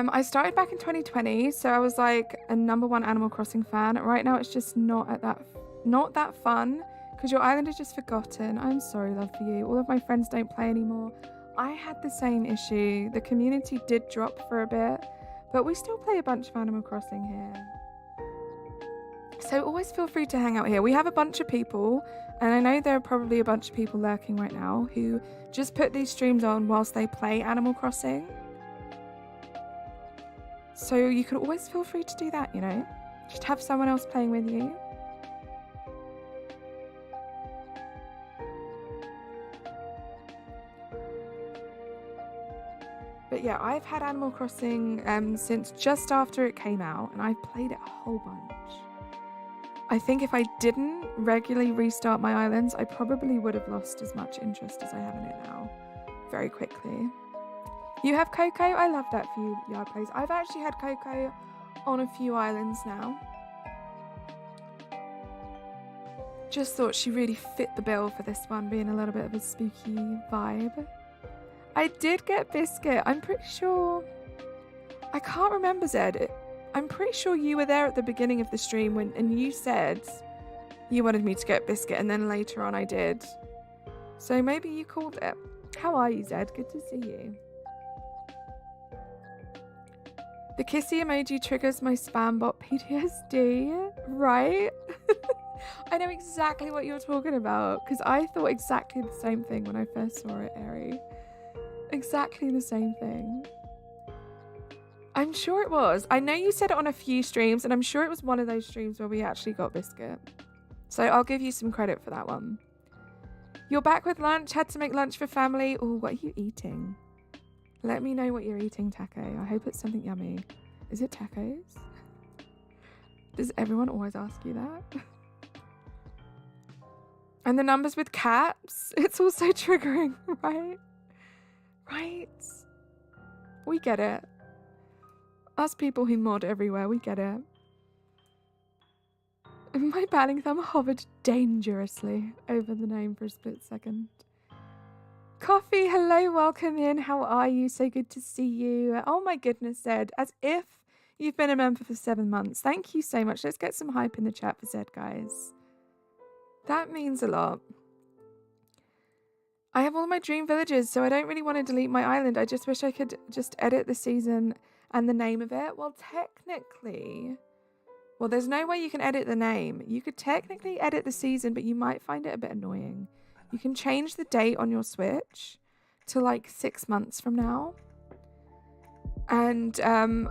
I started back in 2020, so I was like a #1 Animal Crossing fan. Right now, it's just not that fun because your island is just forgotten. I'm sorry, love, for you. All of my friends don't play anymore. I had the same issue. The community did drop for a bit, but we still play a bunch of Animal Crossing here. So always feel free to hang out here. We have a bunch of people, and I know there are probably a bunch of people lurking right now who just put these streams on whilst they play Animal Crossing. So you could always feel free to do that, you know? Just have someone else playing with you. But yeah, I've had Animal Crossing since just after it came out, and I've played it a whole bunch. I think if I didn't regularly restart my islands, I probably would have lost as much interest as I have in it now very quickly. You have Coco? I love that for you, Yard Plays. I've actually had Coco on a few islands now. Just thought she really fit the bill for this one, being a little bit of a spooky vibe. I did get Biscuit. I'm pretty sure... I can't remember, Zed. I'm pretty sure you were there at the beginning of the stream and you said you wanted me to get Biscuit, and then later on I did. So maybe you called it. How are you, Zed? Good to see you. The kissy emoji triggers my spam bot PTSD, right? I know exactly what you're talking about, because I thought exactly the same thing when I first saw it, Ari. Exactly the same thing. I'm sure it was. I know you said it on a few streams, and I'm sure it was one of those streams where we actually got Biscuit. So I'll give you some credit for that one. You're back with lunch? Had to make lunch for family? Oh, what are you eating? Let me know what you're eating, Taco. I hope it's something yummy. Is it tacos? Does everyone always ask you that? And the numbers with caps? It's also triggering, right? Right? We get it. Us people who mod everywhere, we get it. My batting thumb hovered dangerously over the name for a split second. Coffee, hello, welcome in. How are you? So good to see you. Oh my goodness, Zed. As if you've been a member for 7 months. Thank you so much. Let's get some hype in the chat for Zed, guys. That means a lot. I have all my dream villages, so I don't really want to delete my island. I just wish I could just edit the season and the name of it. Well, technically... Well, there's no way you can edit the name. You could technically edit the season, but you might find it a bit annoying. You can change the date on your Switch to like 6 months from now. And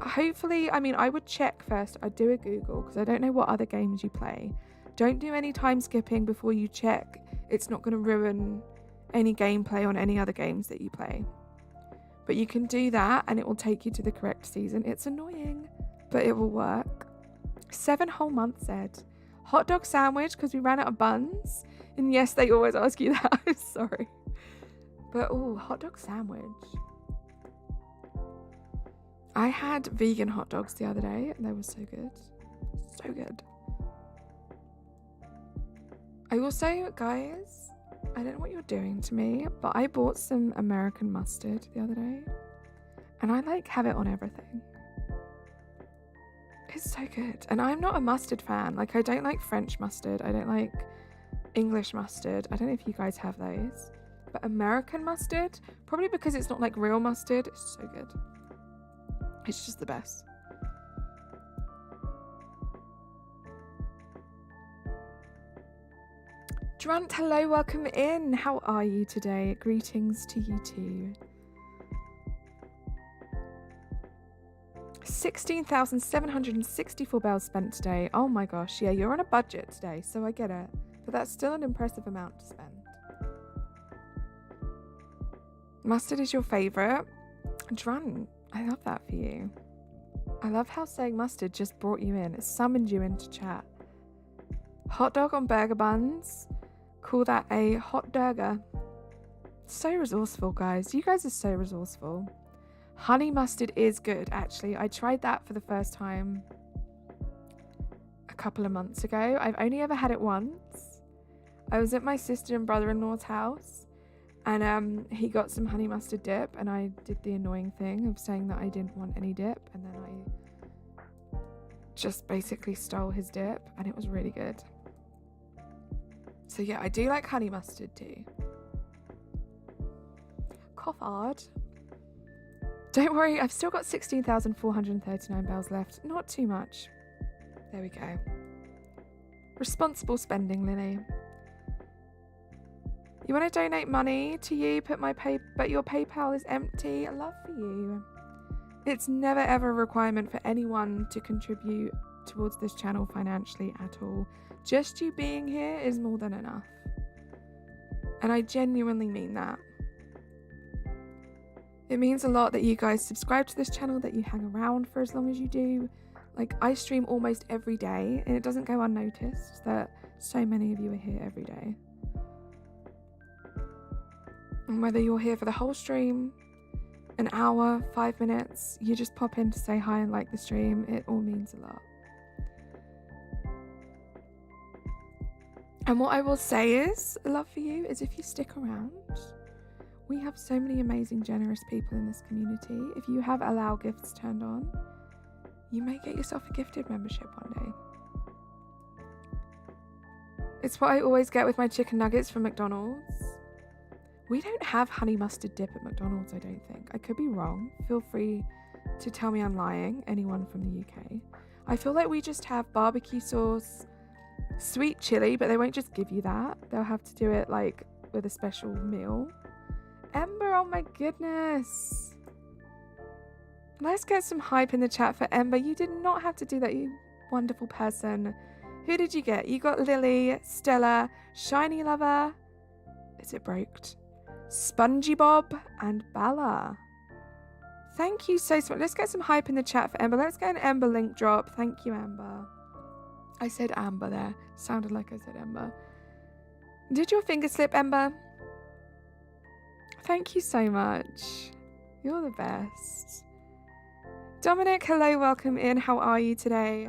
hopefully, I mean, I would check first. I'd do a Google because I don't know what other games you play. Don't do any time skipping before you check. It's not going to ruin any gameplay on any other games that you play. But you can do that and it will take you to the correct season. It's annoying, but it will work. 7 whole months, Ed. Hot dog sandwich because we ran out of buns. And yes, they always ask you that. I'm sorry. But oh, hot dog sandwich. I had vegan hot dogs the other day and they were so good. So good. I also, guys, I don't know what you're doing to me, but I bought some American mustard the other day. And I like have it on everything. It's so good. And I'm not a mustard fan. Like, I don't like French mustard. I don't like English mustard. I don't know if you guys have those. But American mustard, probably because it's not like real mustard, it's so good. It's just the best. Drunt, hello, welcome in. How are you today? Greetings to you too. 16,764 bells spent today. Oh my gosh, yeah, you're on a budget today, so I get it. But that's still an impressive amount to spend. Mustard is your favourite? Drun, I love that for you. I love how saying mustard just brought you in. It summoned you into chat. Hot dog on burger buns. Call that a hot burger. So resourceful, guys. You guys are so resourceful. Honey mustard is good, actually. I tried that for the first time a couple of months ago. I've only ever had it once. I was at my sister and brother-in-law's house And he got some honey mustard dip, and I did the annoying thing of saying that I didn't want any dip, and then I just basically stole his dip, and it was really good. So yeah, I do like honey mustard too. Cough hard. Don't worry, I've still got 16,439 bells left. Not too much. There we go. Responsible spending, Lily. You want to donate money to you, but your PayPal is empty? Love for you. It's never ever a requirement for anyone to contribute towards this channel financially at all. Just you being here is more than enough. And I genuinely mean that. It means a lot that you guys subscribe to this channel, that you hang around for as long as you do. Like, I stream almost every day, and it doesn't go unnoticed that so many of you are here every day. And whether you're here for the whole stream, an hour, 5 minutes, you just pop in to say hi and like the stream, it all means a lot. And what I will say is, love for you, is if you stick around, we have so many amazing, generous people in this community. If you have allow gifts turned on, you may get yourself a gifted membership one day. It's what I always get with my chicken nuggets from McDonald's. We don't have honey mustard dip at McDonald's, I don't think. I could be wrong. Feel free to tell me I'm lying, anyone from the UK. I feel like we just have barbecue sauce, sweet chili, but they won't just give you that. They'll have to do it like with a special meal. Ember, oh my goodness. Let's get some hype in the chat for Ember. You did not have to do that, you wonderful person. Who did you get? You got Lily, Stella, Shiny Lover. Is it broked? Spongy Bob and Bella. Thank you so much. Let's get some hype in the chat for Ember. Let's get an Ember link drop. Thank you, Ember. I said Amber there. Sounded like I said Ember. Did your finger slip, Ember? Thank you so much. You're the best. Dominic, hello, welcome in. How are you today?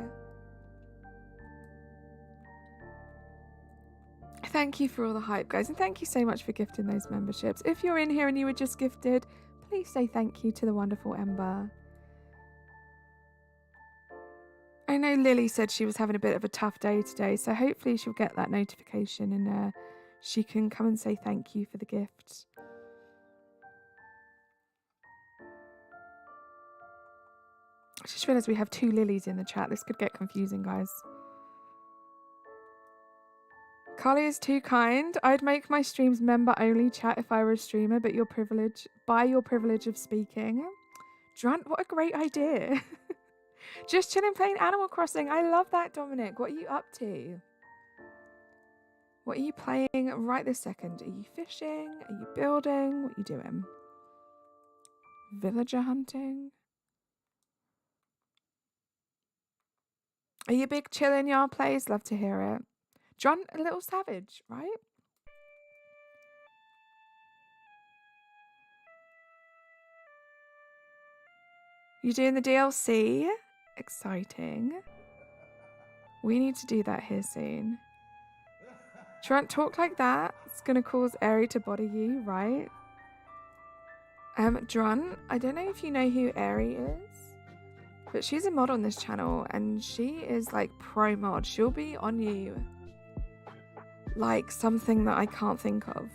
Thank you for all the hype, guys, and thank you so much for gifting those memberships. If you're in here and you were just gifted, please say thank you to the wonderful Ember. I know Lily said she was having a bit of a tough day today, so hopefully she'll get that notification and she can come and say thank you for the gift. I just realised we have 2 Lilies in the chat. This could get confusing, guys. Carly is too kind. I'd make my streams member-only chat if I were a streamer, but your privilege of speaking. Drunt, what a great idea. Just chilling playing Animal Crossing. I love that, Dominic. What are you up to? What are you playing right this second? Are you fishing? Are you building? What are you doing? Villager hunting? Are you big chillin' y'all plays? Love to hear it. John, a little savage, right? You doing the DLC? Exciting. We need to do that here soon. Trent, talk like that. It's gonna cause Aerie to bother you, right? Drun, I don't know if you know who Aerie is, but she's a mod on this channel and she is like pro mod. She'll be on you like something that I can't think of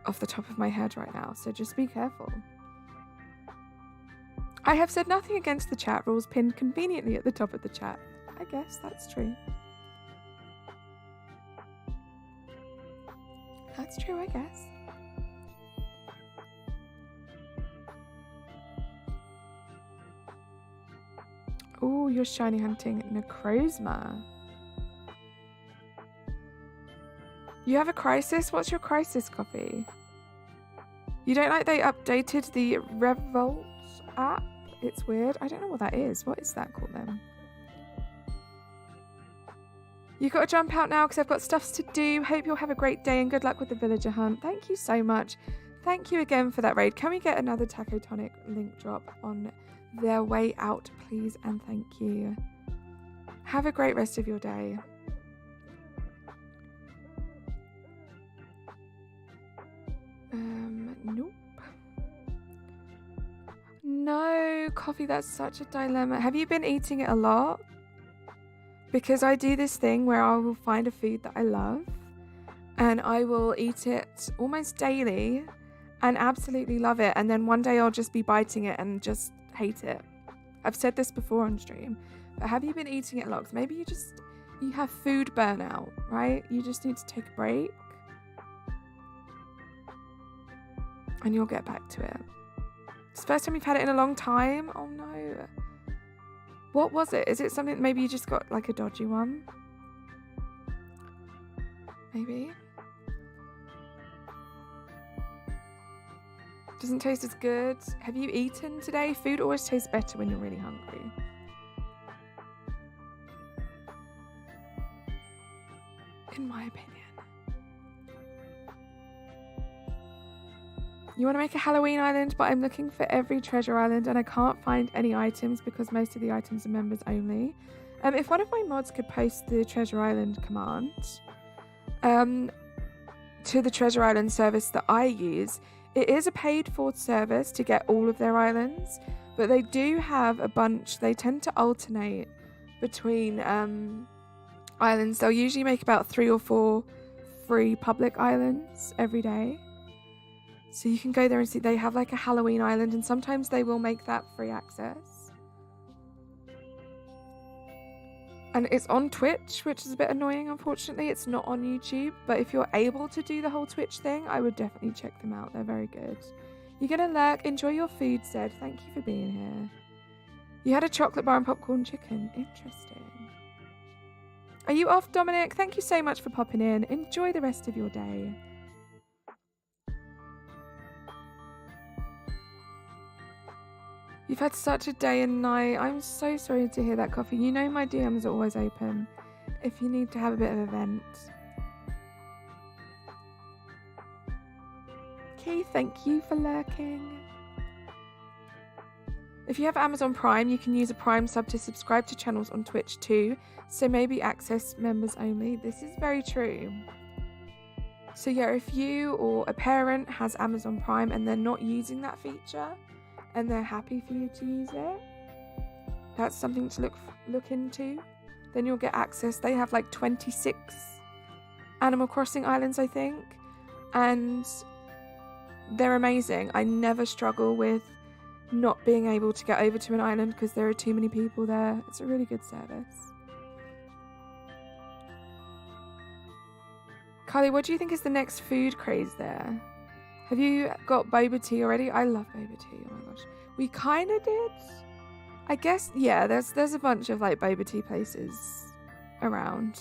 off the top of my head right now, so just be careful. I have said nothing against the chat rules pinned conveniently at the top of the chat. I guess that's true. That's true, I guess. Oh, you're shiny hunting Necrozma. You have a crisis? What's your crisis, Coffee? You don't like they updated the Revolt app? It's weird. I don't know what that is. What is that called then? You got to jump out now because I've got stuff to do. Hope you'll have a great day and good luck with the villager hunt. Thank you so much. Thank you again for that raid. Can we get another Taco Tonic link drop on their way out, please? And thank you. Have a great rest of your day. Nope. No, coffee, that's such a dilemma. Have you been eating it a lot? Because I do this thing where I will find a food that I love and I will eat it almost daily and absolutely love it. And then one day I'll just be biting it and just hate it. I've said this before on stream, but have you been eating it a lot? 'Cause maybe you have food burnout, right? You just need to take a break and you'll get back to it. It's the first time you've had it in a long time. Oh no. What was it? Is it something maybe you just got like a dodgy one? Maybe. Doesn't taste as good. Have you eaten today? Food always tastes better when you're really hungry. In my opinion. You want to make a Halloween island, but I'm looking for every treasure island and I can't find any items because most of the items are members only. If one of my mods could post the treasure island command to the treasure island service that I use, it is a paid for service to get all of their islands, but they do have a bunch. They tend to alternate between islands. They'll usually make about 3 or 4 free public islands every day. So you can go there and see they have like a Halloween island and sometimes they will make that free access. And it's on Twitch, which is a bit annoying, unfortunately. It's not on YouTube, but if you're able to do the whole Twitch thing, I would definitely check them out. They're very good. You're gonna lurk. Enjoy your food, Zed. Thank you for being here. You had a chocolate bar and popcorn chicken. Interesting. Are you off, Dominic? Thank you so much for popping in. Enjoy the rest of your day. You've had such a day and night. I'm so sorry to hear that, Coffee. You know my DMs are always open if you need to have a bit of a vent. Keith, thank you for lurking. If you have Amazon Prime, you can use a Prime sub to subscribe to channels on Twitch too, so maybe access members only. This is very true. So yeah, if you or a parent has Amazon Prime and they're not using that feature, and they're happy for you to use it, that's something to look into. Then you'll get access. They have like 26 Animal Crossing islands, I think, and they're amazing. I never struggle with not being able to get over to an island because there are too many people there. It's a really good service. Carly, what do you think is the next food craze there? Have you got boba tea already? I love boba tea. Oh my gosh. We kind of did. I guess, yeah, there's a bunch of like boba tea places around.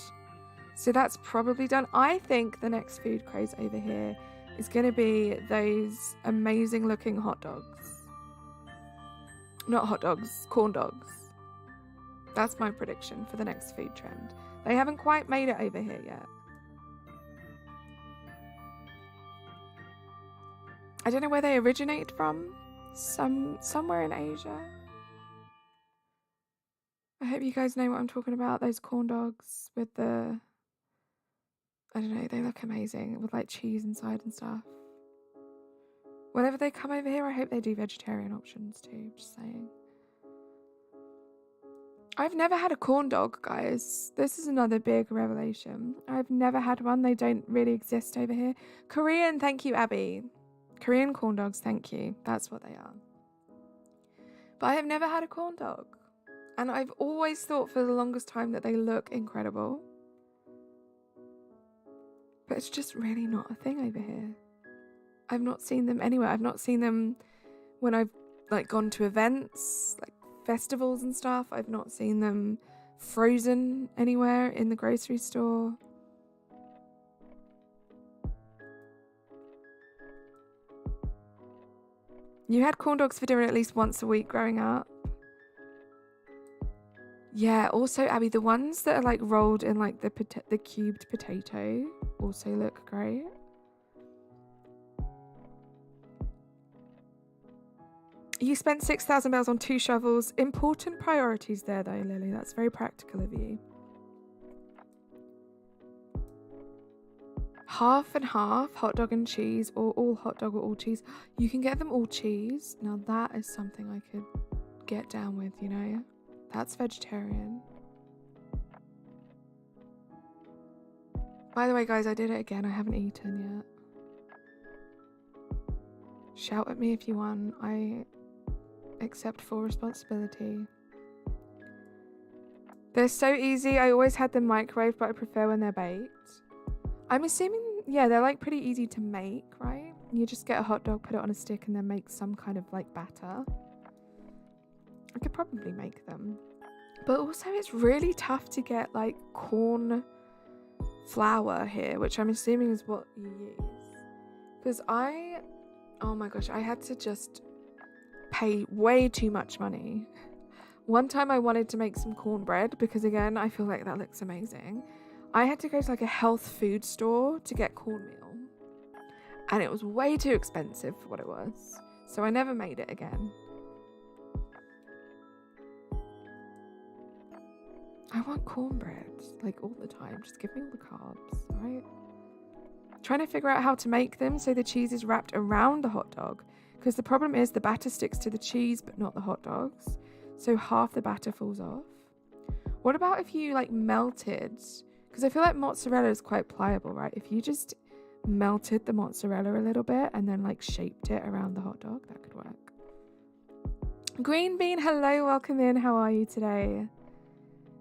So that's probably done. I think the next food craze over here is going to be those amazing looking hot dogs. Not hot dogs, corn dogs. That's my prediction for the next food trend. They haven't quite made it over here yet. I don't know where they originate from. Somewhere in Asia. I hope you guys know what I'm talking about. Those corn dogs with the... I don't know, they look amazing. With like cheese inside and stuff. Whenever they come over here, I hope they do vegetarian options too. Just saying. I've never had a corn dog, guys. This is another big revelation. I've never had one. They don't really exist over here. Korean, thank you, Abby. Korean corn dogs, thank you. That's what they are. But I have never had a corn dog. And I've always thought for the longest time that they look incredible. But it's just really not a thing over here. I've not seen them anywhere. I've not seen them when I've like gone to events, like festivals and stuff. I've not seen them frozen anywhere in the grocery store. You had corn dogs for dinner at least once a week growing up. Yeah, also, Abby, the ones that are like rolled in like the cubed potato also look great. You spent 6,000 bells on 2 shovels. Important priorities there though, Lily. That's very practical of you. half and half, hot dog and cheese, or all hot dog or all cheese. You can get them all cheese. Now that is something I could get down with, you know? That's vegetarian. By the way, guys, I did it again. I haven't eaten yet. Shout at me if you want. I accept full responsibility. They're so easy. I always had them microwave, but I prefer when they're baked. I'm assuming, yeah, they're like pretty easy to make, right? You just get a hot dog, put it on a stick, and then make some kind of like batter. I could probably make them. But also it's really tough to get like corn flour here, which I'm assuming is what you use. Because oh my gosh, I had to just pay way too much money. One time I wanted to make some cornbread because, again, I feel like that looks amazing. I had to go to like a health food store to get cornmeal, and it was way too expensive for what it was. So I never made it again. I want cornbread like all the time. Just give me all the carbs, right? Trying to figure out how to make them so the cheese is wrapped around the hot dog, because the problem is the batter sticks to the cheese but not the hot dogs. So half the batter falls off. What about if you like melted, because I feel like mozzarella is quite pliable, right? If you just melted the mozzarella a little bit and then like shaped it around the hot dog, that could work. Green Bean, hello, welcome in. How are you today?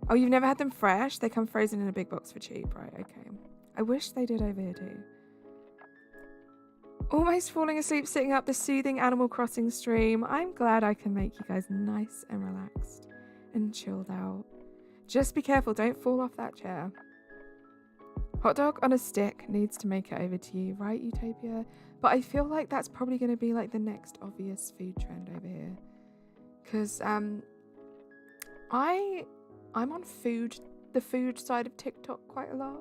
Oh, you've never had them fresh? They come frozen in a big box for cheap, right? Okay. I wish they did over here too. Almost falling asleep sitting up the soothing Animal Crossing stream. I'm glad I can make you guys nice and relaxed and chilled out. Just be careful, don't fall off that chair. Hot dog on a stick needs to make it over to you, right, Utopia? But I feel like that's probably going to be like the next obvious food trend over here. Because I'm on the food side of TikTok quite a lot.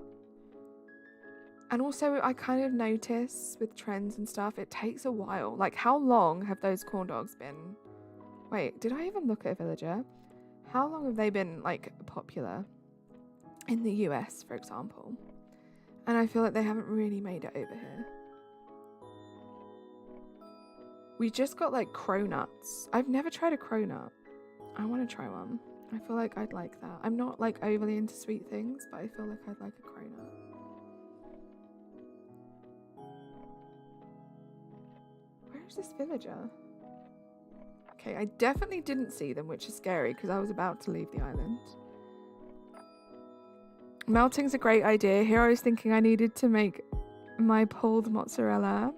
And also, I kind of notice with trends and stuff, it takes a while. Like, how long have those corn dogs been? Wait, did I even look at a villager? How long have they been, like, popular in the US, for example? And I feel like they haven't really made it over here. We just got, like, cronuts. I've never tried a cronut. I want to try one. I feel like I'd like that. I'm not, like, overly into sweet things, but I feel like I'd like a cronut. Where's this villager? Okay, I definitely didn't see them, which is scary because I was about to leave the island. Melting's a great idea. Here I was thinking I needed to make my pulled mozzarella.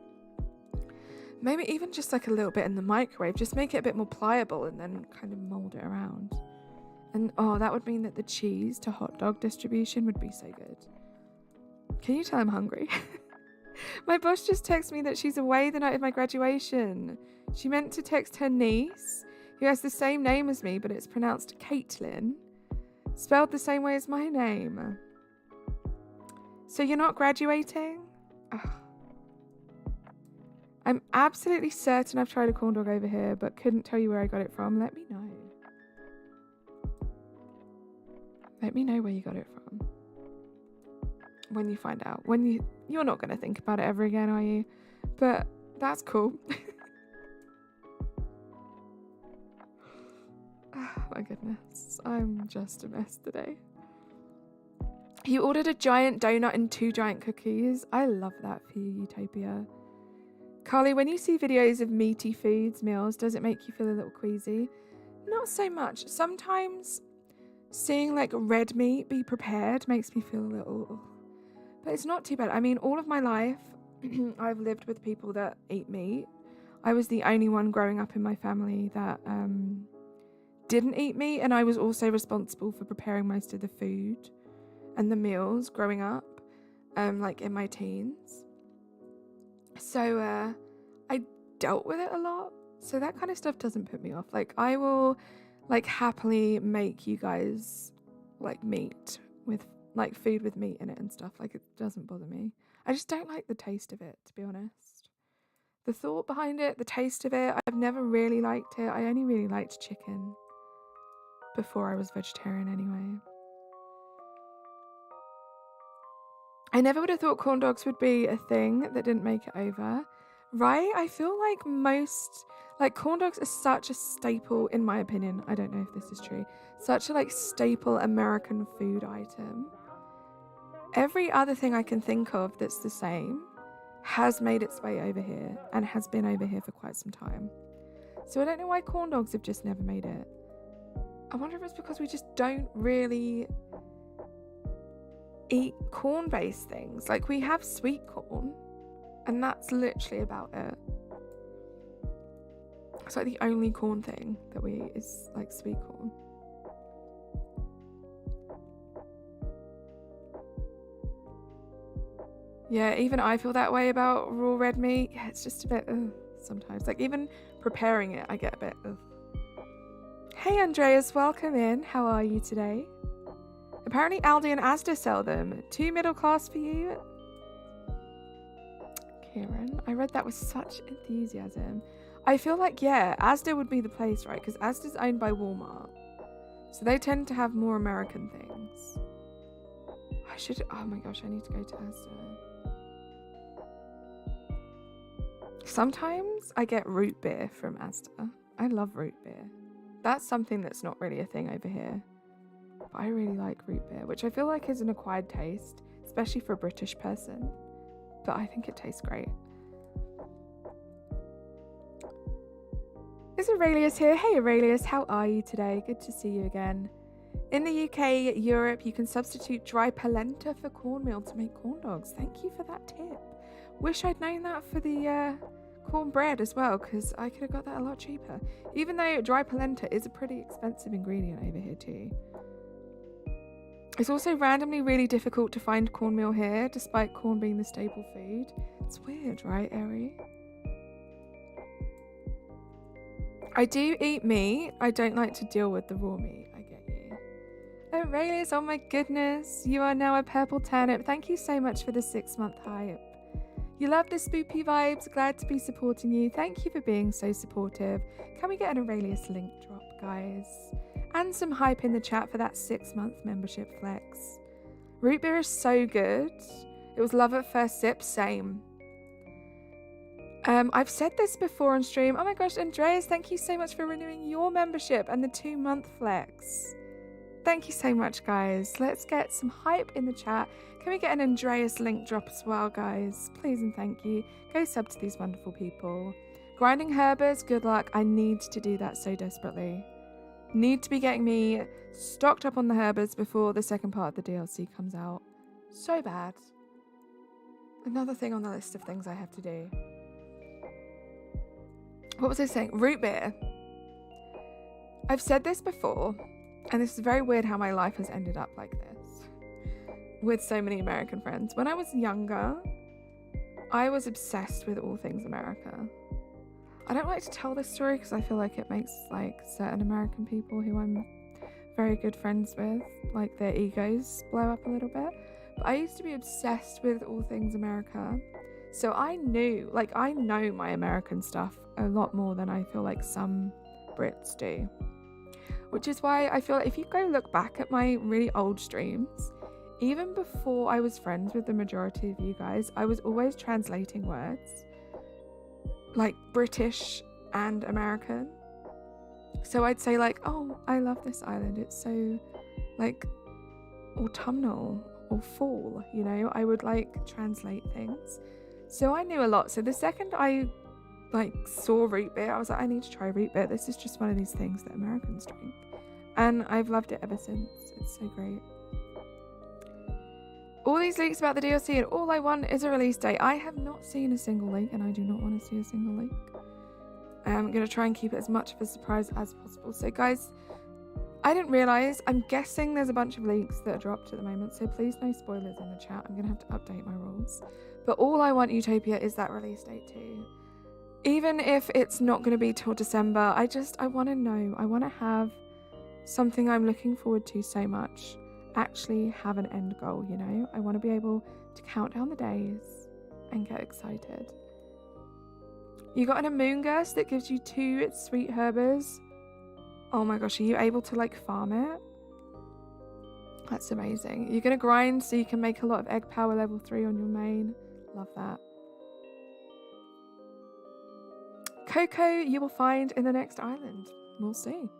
Maybe even just like a little bit in the microwave. Just make it a bit more pliable and then kind of mold it around. And oh, that would mean that the cheese to hot dog distribution would be so good. Can you tell I'm hungry? My boss just texted me that she's away the night of my graduation. She meant to text her niece, who has the same name as me, but it's pronounced Caitlin, spelled the same way as my name. So you're not graduating? Ugh. I'm absolutely certain I've tried a corn dog over here, but couldn't tell you where I got it from. Let me know. Let me know where you got it from. When you find out. You're not going to think about it ever again, are you? But that's cool. Oh my goodness. I'm just a mess today. You ordered a giant donut and 2 giant cookies. I love that for you, Utopia. Carly, when you see videos of meaty foods, meals, does it make you feel a little queasy? Not so much. Sometimes seeing like red meat be prepared makes me feel a little... But it's not too bad. I mean, all of my life, I've lived with people that eat meat. I was the only one growing up in my family that didn't eat meat, and I was also responsible for preparing most of the food and the meals growing up, like in my teens. So I dealt with it a lot. So that kind of stuff doesn't put me off. Like, I will like happily make you guys like meat with like food with meat in it and stuff. Like, it doesn't bother me. I just don't like the taste of it, to be honest. The thought behind it, the taste of it, I've never really liked it. I only really liked chicken before I was vegetarian anyway. I never would have thought corn dogs would be a thing that didn't make it over, right? I feel like corn dogs are such a staple, in my opinion. I don't know if this is true. Such a staple American food item. Every other thing I can think of that's the same has made its way over here and has been over here for quite some time. So I don't know why corn dogs have just never made it. I wonder if it's because we just don't really eat corn-based things. Like, we have sweet corn, and that's literally about it. It's like the only corn thing that we eat is like sweet corn. Yeah, even I feel that way about raw red meat. Yeah, it's just a bit sometimes. Like, even preparing it, I get a bit Hey Andreas, welcome in. How are you today? Apparently Aldi and Asda sell them. Too middle class for you? Kieran, I read that with such enthusiasm. I feel like, yeah, Asda would be the place, right? Because Asda's owned by Walmart. So they tend to have more American things. Oh my gosh, I need to go to Asda. Sometimes I get root beer from Asda. I love root beer. That's something that's not really a thing over here. But I really like root beer, which I feel like is an acquired taste, especially for a British person. But I think it tastes great. Is Aurelius here? Hey Aurelius, how are you today? Good to see you again. In the UK, Europe, you can substitute dry polenta for cornmeal to make corn dogs. Thank you for that tip. Wish I'd known that for the cornbread as well, because I could have got that a lot cheaper. Even though dry polenta is a pretty expensive ingredient over here too. It's also randomly really difficult to find cornmeal here, despite corn being the staple food. It's weird, right, Eri? I do eat meat. I don't like to deal with the raw meat. I get you. Aurelius, oh my goodness. You are now a purple turnip. Thank you so much for the 6-month hype. You love the spoopy vibes. Glad to be supporting you. Thank you for being so supportive. Can we get an Aurelius link drop, guys? And some hype in the chat for that 6-month membership flex. Root beer is so good. It was love at first sip, same. I've said this before on stream. Oh my gosh, Andreas, thank you so much for renewing your membership and the 2-month flex. Thank you so much, guys. Let's get some hype in the chat. Can we get an Andreas link drop as well, guys? Please and thank you. Go sub to these wonderful people. Grinding herbers, good luck. I need to do that so desperately. Need to be getting me stocked up on the herbers before the second part of the DLC comes out. So bad. Another thing on the list of things I have to do. What was I saying? Root beer. I've said this before, and this is very weird how my life has ended up like this with so many American friends. When I was younger, I was obsessed with all things America. I don't like to tell this story because I feel like it makes certain American people who I'm very good friends with, their egos blow up a little bit. But I used to be obsessed with all things America. So I know my American stuff a lot more than I feel like some Brits do. Which is why I feel like if you go look back at my really old streams, even before I was friends with the majority of you guys, I was always translating words, like British and American. So I'd say oh, I love this island. It's so autumnal or fall, I would translate things. So I knew a lot. So the second I saw root beer, I was like, I need to try root beer. This is just one of these things that Americans drink. And I've loved it ever since. It's so great. All these leaks about the DLC and all I want is a release date. I have not seen a single leak and I do not want to see a single leak. I'm going to try and keep it as much of a surprise as possible. So guys, I didn't realise. I'm guessing there's a bunch of leaks that are dropped at the moment. So please no spoilers in the chat. I'm going to have to update my rules. But all I want, Utopia, is that release date too. Even if it's not going to be till December, I want to know. I want to have something I'm looking forward to so much. Actually have an end goal, I want to be able to count down the days and get excited. You got an Amoongus that gives you 2 sweet herbers. Oh my gosh, are you able to farm it? That's amazing. You're going to grind so you can make a lot of egg power level 3 on your main. Love that. Cocoa you will find in the next island. We'll see.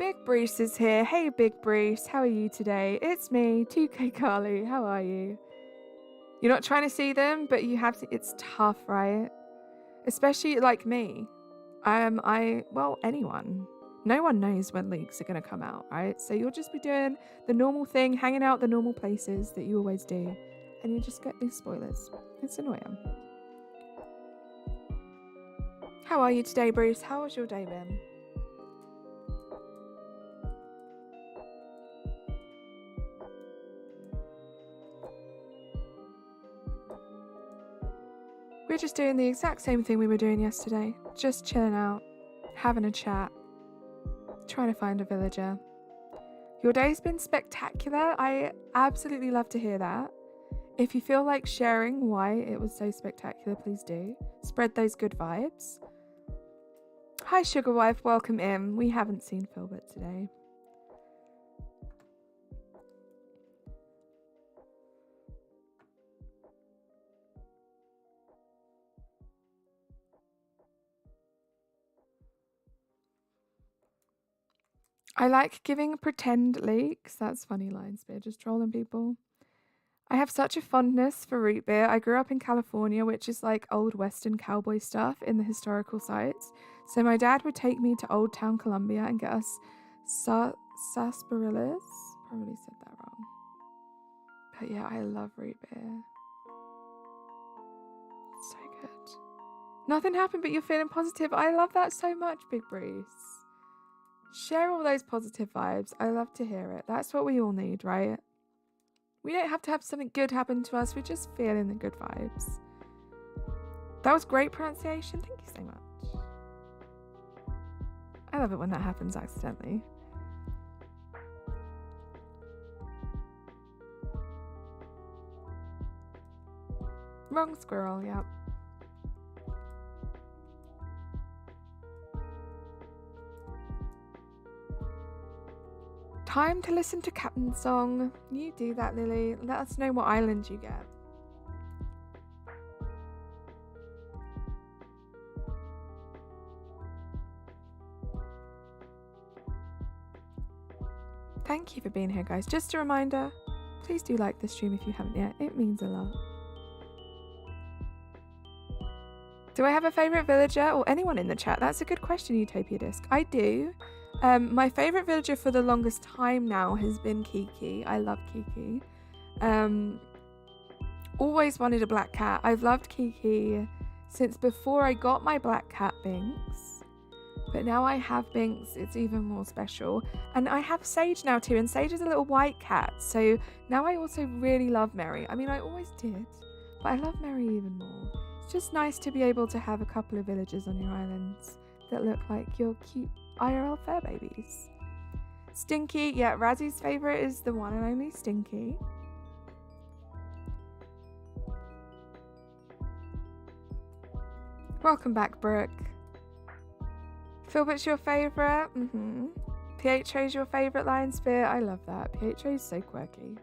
Big Bruce is here. Hey, Big Bruce. How are you today? It's me, 2K Carly. How are you? You're not trying to see them, but you have to. It's tough, right? Especially like me. Well, anyone. No one knows when leaks are going to come out, right? So you'll just be doing the normal thing, hanging out the normal places that you always do. And you just get these spoilers. It's annoying. How are you today, Bruce? How has your day been? We're just doing the exact same thing we were doing yesterday. Just chilling out, having a chat, trying to find a villager. Your day's been spectacular. I absolutely love to hear that. If you feel like sharing why it was so spectacular, please do. Spread those good vibes. Hi, Sugar Wife. Welcome in. We haven't seen Filbert today. I like giving pretend leaks. That's funny, Lion Spear. Just trolling people. I have such a fondness for root beer. I grew up in California, which is like old Western cowboy stuff in the historical sites. So my dad would take me to Old Town Columbia and get us sarsaparillas. Probably said that wrong. But yeah, I love root beer. So good. Nothing happened, but you're feeling positive. I love that so much, Big Bruce. Share all those positive vibes. I love to hear it. That's what we all need, right? We don't have to have something good happen to us. We're just feeling the good vibes. That was great pronunciation. Thank you so much. I love it when that happens accidentally. Wrong squirrel, yeah. Time to listen to Captain's song. You do that, Lily. Let us know what island you get. Thank you for being here, guys. Just a reminder, please do like the stream if you haven't yet. It means a lot. Do I have a favourite villager or anyone in the chat? That's a good question, Utopia Disc. I do. My favourite villager for the longest time now has been Kiki. I love Kiki. Always wanted a black cat. I've loved Kiki since before I got my black cat Binks. But now I have Binks, it's even more special. And I have Sage now too, and Sage is a little white cat. So now I also really love Mary. I mean, I always did, but I love Mary even more. It's just nice to be able to have a couple of villagers on your islands that look like your cute IRL fur babies. Stinky, yeah, Razzie's favourite is the one and only Stinky. Welcome back, Brooke. Filbert's your favourite? Pietro's your favourite, Lion Spear? I love that. Pietro's so quirky.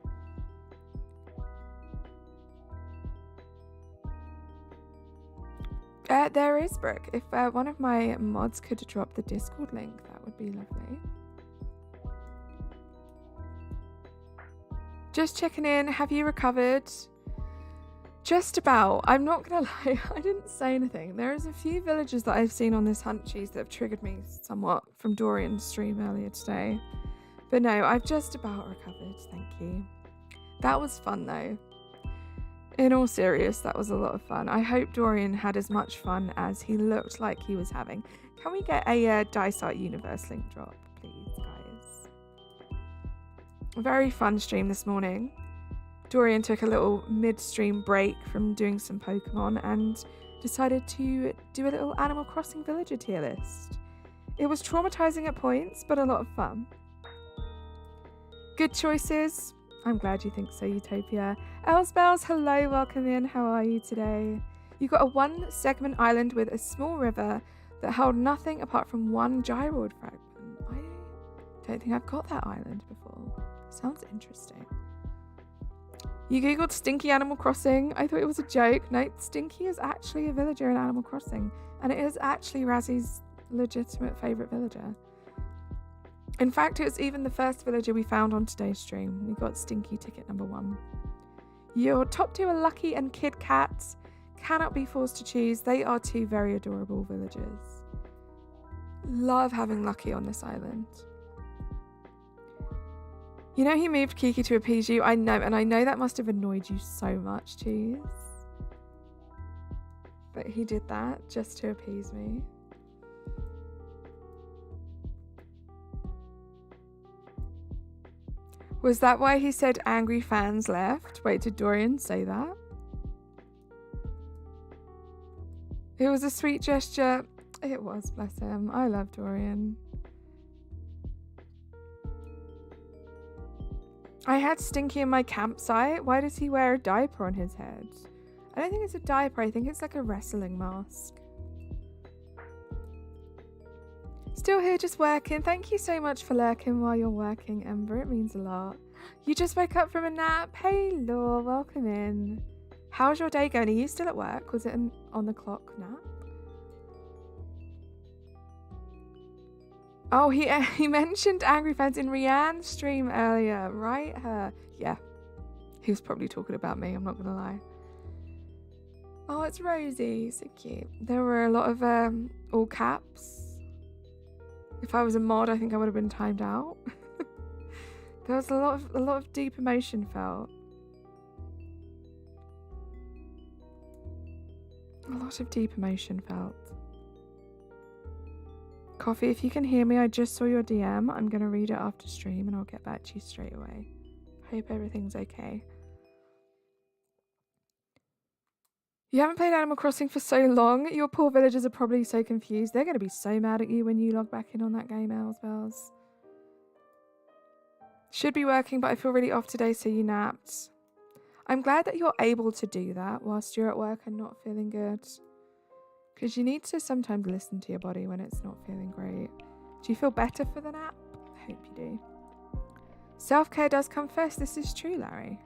There is, Brooke. If one of my mods could drop the Discord link, that would be lovely. Just checking in. Have you recovered? Just about. I'm not gonna lie, I didn't say anything. There is a few villagers that I've seen on this hunt cheese that have triggered me somewhat from Dorian's stream earlier today. But no, I've just about recovered, thank you. That was fun though. In all seriousness, that was a lot of fun. I hope Dorian had as much fun as he looked like he was having. Can we get a Dysart Universe link drop, please, guys? A very fun stream this morning. Dorian took a little mid-stream break from doing some Pokemon and decided to do a little Animal Crossing villager tier list. It was traumatizing at points, but a lot of fun. Good choices. I'm glad you think so, Utopia. Elsbells, hello, welcome in. How are you today? You got a one-segment island with a small river that held nothing apart from one gyroid fragment. I Don't think I've got that island before. Sounds interesting. You googled Stinky Animal Crossing. I thought it was a joke. No, Stinky is actually a villager in Animal Crossing. And it is actually Razzie's legitimate favourite villager. In fact, it was even the first villager we found on today's stream. We got Stinky ticket number 1. Your top 2 are Lucky and Kid Cats. Cannot be forced to choose. They are 2 very adorable villagers. Love having Lucky on this island. You know he moved Kiki to appease you? I know, and I know that must have annoyed you so much, Cheese. But he did that just to appease me. Was that why he said angry fans left? Wait, did Dorian say that? It was a sweet gesture. It was, bless him. I love Dorian. I had Stinky in my campsite. Why does he wear a diaper on his head? I don't think it's a diaper. I think it's like a wrestling mask. Still here just working. Thank you so much for lurking while you're working, Ember. It means a lot. You just woke up from a nap. Hey, Law. Welcome in. How's your day going? Are you still at work? Was it an on-the-clock nap? Oh, he mentioned Angry Fans in Rianne's stream earlier, right? Yeah. He was probably talking about me, I'm not going to lie. Oh, it's Rosie. So cute. There were a lot of all caps. If I was a mod, I think I would have been timed out. There was a lot of deep emotion felt. A lot of deep emotion felt. Coffee, if you can hear me, I just saw your DM. I'm going to read it after stream and I'll get back to you straight away. Hope everything's okay. You haven't played Animal Crossing for so long. Your poor villagers are probably so confused. They're going to be so mad at you when you log back in on that game, Elsbells. Should be working, but I feel really off today, so you napped. I'm glad that you're able to do that whilst you're at work and not feeling good. Because you need to sometimes listen to your body when it's not feeling great. Do you feel better for the nap? I hope you do. Self-care does come first. This is true, Larry.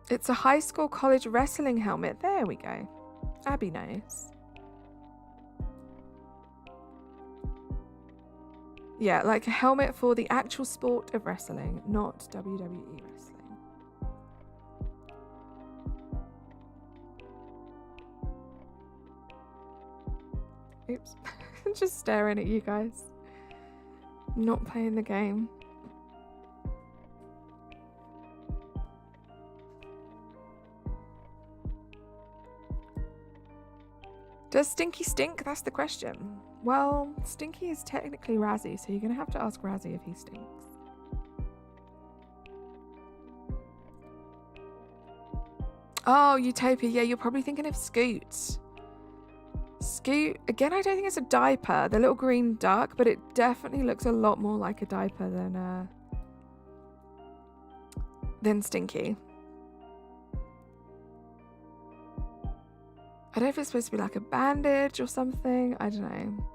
It's a high school college wrestling helmet. There we go. Abby knows. Yeah, like a helmet for the actual sport of wrestling, not WWE wrestling. Oops. Just staring at you guys. Not playing the game. Does Stinky stink? That's the question. Well, Stinky is technically Razzie, so you're going to have to ask Razzie if he stinks. Oh, Utopia. Yeah, you're probably thinking of Scoot. Scoot, again, I don't think it's a diaper. The little green duck, but it definitely looks a lot more like a diaper than Stinky. I don't know if it's supposed to be like a bandage or something. I don't know.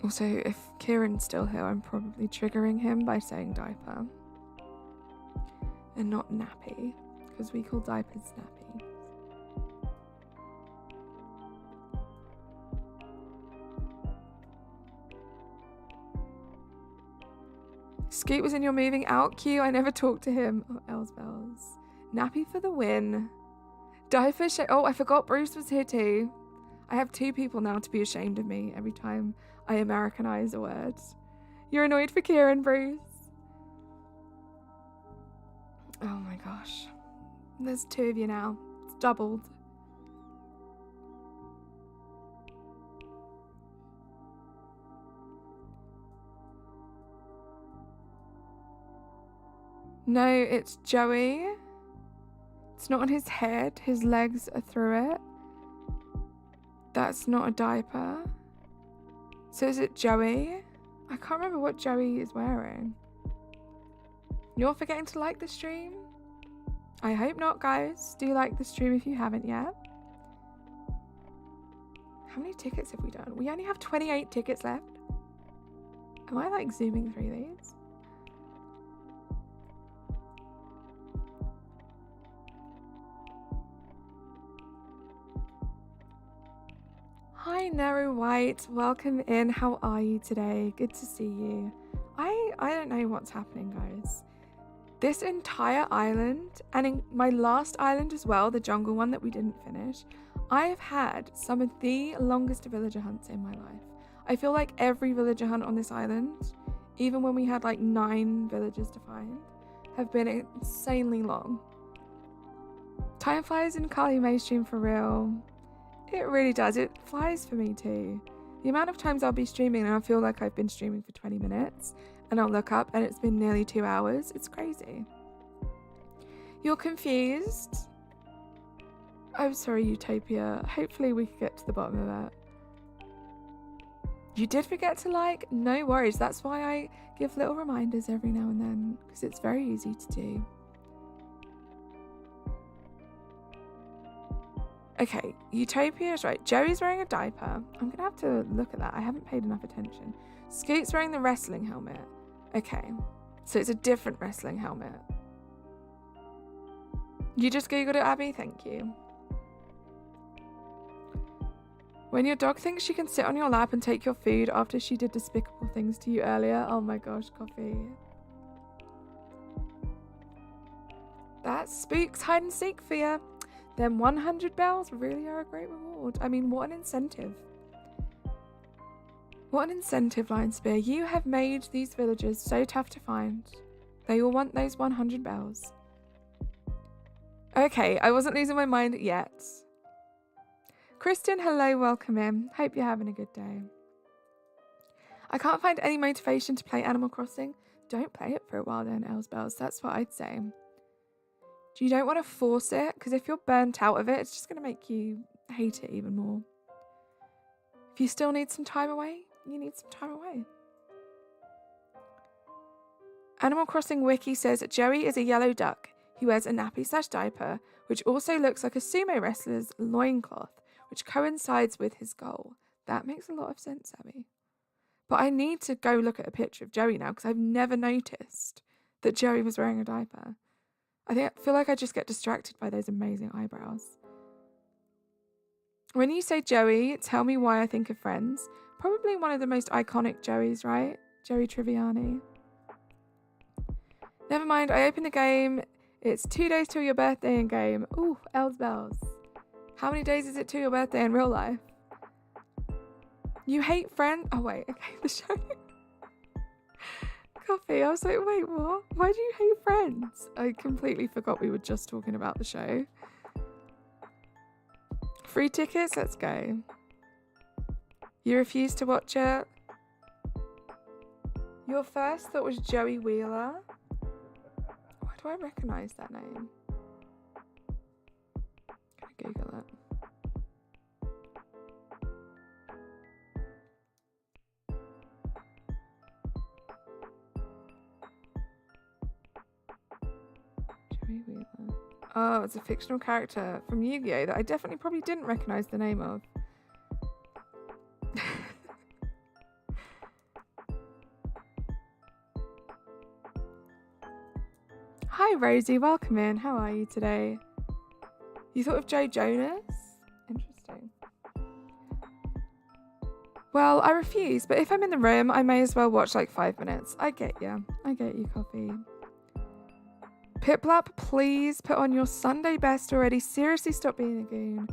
Also, if Kieran's still here, I'm probably triggering him by saying diaper. And not nappy. Because we call diapers nappy. Scoot was in your moving out queue. I never talked to him. Oh, Elsbells. Nappy for the win. Diaper oh, I forgot Bruce was here too. I have 2 people now to be ashamed of me every time I Americanize a word. You're annoyed for Kieran, Bruce. Oh my gosh. There's 2 of you now. It's doubled. No, it's Joey. It's not on his head. His legs are through it. That's not a diaper. So is it Joey? I can't remember what Joey is wearing. You're forgetting to like the stream? I hope not, guys. Do like the stream if you haven't yet. How many tickets have we done? We only have 28 tickets left. Am I like zooming through these? Hi Naru White, welcome in. How are you today? Good to see you. I don't know what's happening, guys. This entire island, and in my last island as well, the jungle one that we didn't finish, I have had some of the longest villager hunts in my life. I feel like every villager hunt on this island, even when we had like 9 villagers to find, have been insanely long. Time flies in Kali May stream for real. It really does. It flies for me too. The amount of times I'll be streaming and I feel like I've been streaming for 20 minutes and I'll look up and it's been nearly 2 hours. It's crazy. You're confused? I'm sorry, Utopia. Hopefully we can get to the bottom of that. You did forget to like? No worries. That's why I give little reminders every now and then, because it's very easy to do. Okay, Utopia is right. Joey's wearing a diaper. I'm going to have to look at that. I haven't paid enough attention. Scoot's wearing the wrestling helmet. Okay, so it's a different wrestling helmet. You just Googled it, Abby? Thank you. When your dog thinks she can sit on your lap and take your food after she did despicable things to you earlier. Oh my gosh, Coffee. That spooks hide and seek for you. Them 100 bells really are a great reward. I mean, what an incentive. What an incentive, Lion Spear. You have made these villagers so tough to find. They all want those 100 bells. Okay, I wasn't losing my mind yet. Kristen, hello, welcome in. Hope you're having a good day. I can't find any motivation to play Animal Crossing. Don't play it for a while then, Elsbells. That's what I'd say. You don't want to force it, because if you're burnt out of it, it's just going to make you hate it even more. If you still need some time away, you need some time away. Animal Crossing Wiki says that Joey is a yellow duck. He wears a nappy/diaper, which also looks like a sumo wrestler's loincloth, which coincides with his goal. That makes a lot of sense, Abby. But I need to go look at a picture of Joey now, because I've never noticed that Joey was wearing a diaper. I feel like I just get distracted by those amazing eyebrows. When you say Joey, tell me why I think of Friends. Probably one of the most iconic Joeys, right? Joey Tribbiani. Never mind, I opened the game. It's 2 days till your birthday in game. Ooh, Els Bells. How many days is it till your birthday in real life? You hate Friends? Oh wait, okay, the show. Coffee. I was like, wait, what? Why do you hate Friends? I completely forgot we were just talking about the show. Free tickets? Let's go. You refuse to watch it? Your first thought was Joey Wheeler? Why do I recognise that name? Can I Google it? Oh, it's a fictional character from Yu-Gi-Oh! That I definitely probably didn't recognise the name of. Hi Rosie, welcome in. How are you today? You thought of Joe Jonas? Interesting. Well, I refuse, but if I'm in the room, I may as well watch like 5 minutes. I get you. I get you, Coffee. Piplap, please put on your Sunday best already. Seriously, stop being a goon.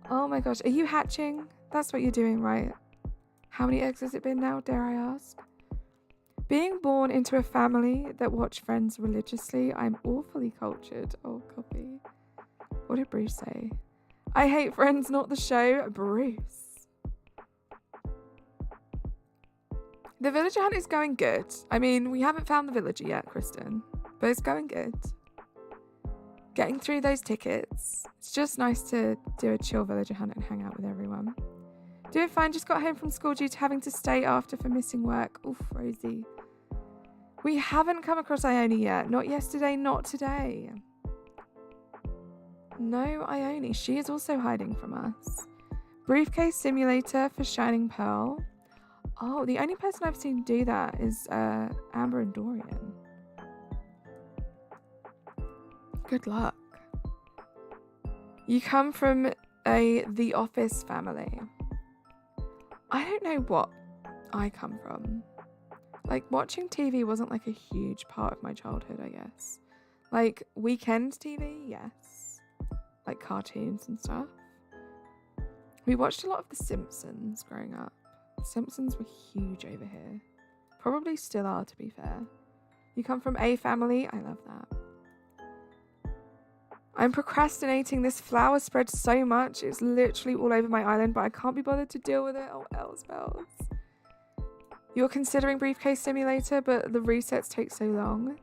Oh my gosh, are you hatching? That's what you're doing, right? How many eggs has it been now, dare I ask? Being born into a family that watch Friends religiously, I'm awfully cultured. Oh, copy. What did Bruce say? I hate Friends, not the show. Bruce. The villager hunt is going good. I mean, we haven't found the villager yet, Kristen. But it's going good. Getting through those tickets. It's just nice to do a chill villager hunt and hang out with everyone. Doing fine, just got home from school due to having to stay after for missing work. Oof, Rosie. We haven't come across Ione yet. Not yesterday, not today. No, Ione. She is also hiding from us. Briefcase simulator for Shining Pearl. Oh, the only person I've seen do that is Amber and Dorian. Good luck. You come from The Office family. I don't know what I come from. Like, watching TV wasn't like a huge part of my childhood, I guess. Like, weekend TV, yes. Like cartoons and stuff. We watched a lot of The Simpsons growing up. The Simpsons were huge over here. Probably still are, to be fair. You come from a family? I love that. I'm procrastinating this flower spread so much. It's literally all over my island, but I can't be bothered to deal with it. Oh, Elsbells. You're considering Briefcase Simulator, but the resets take so long.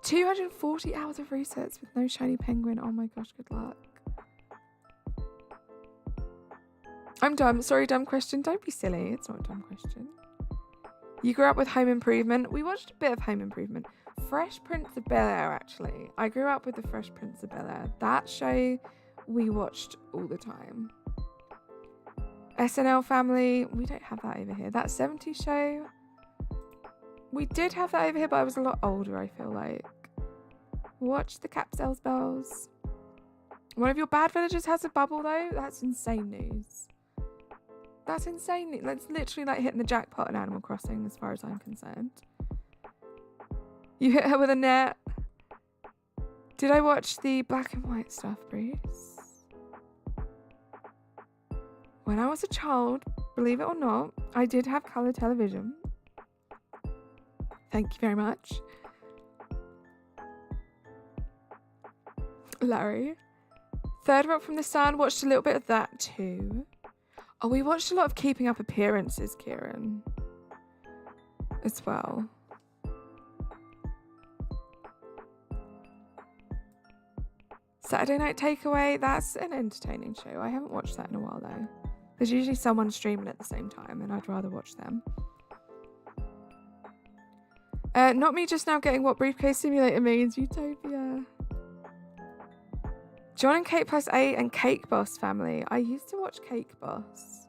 240 hours of resets with no shiny penguin. Oh my gosh, good luck. I'm dumb. Sorry, dumb question. Don't be silly. It's not a dumb question. You grew up with Home Improvement. We watched a bit of Home Improvement. Fresh Prince of Bel-Air, actually. I grew up with the Fresh Prince of Bel-Air. That show we watched all the time. SNL Family. We don't have that over here. That 70s show. We did have that over here, but I was a lot older, I feel like. Watch the Capsels Bells. One of your bad villagers has a bubble, though? That's insane news. That's insane. That's literally like hitting the jackpot in Animal Crossing, as far as I'm concerned. You hit her with a net. Did I watch the black and white stuff, Bruce? When I was a child, believe it or not, I did have colour television. Thank you very much. Larry. Third Rock from the Sun, watched a little bit of that too. Oh, we watched a lot of Keeping Up Appearances, Kieran. As well. Saturday Night Takeaway, that's an entertaining show. I haven't watched that in a while though. There's usually someone streaming at the same time and I'd rather watch them. Not me just now getting what Briefcase Simulator means. Utopia. John and Kate plus 8 and Cake Boss Family. I used to watch Cake Boss.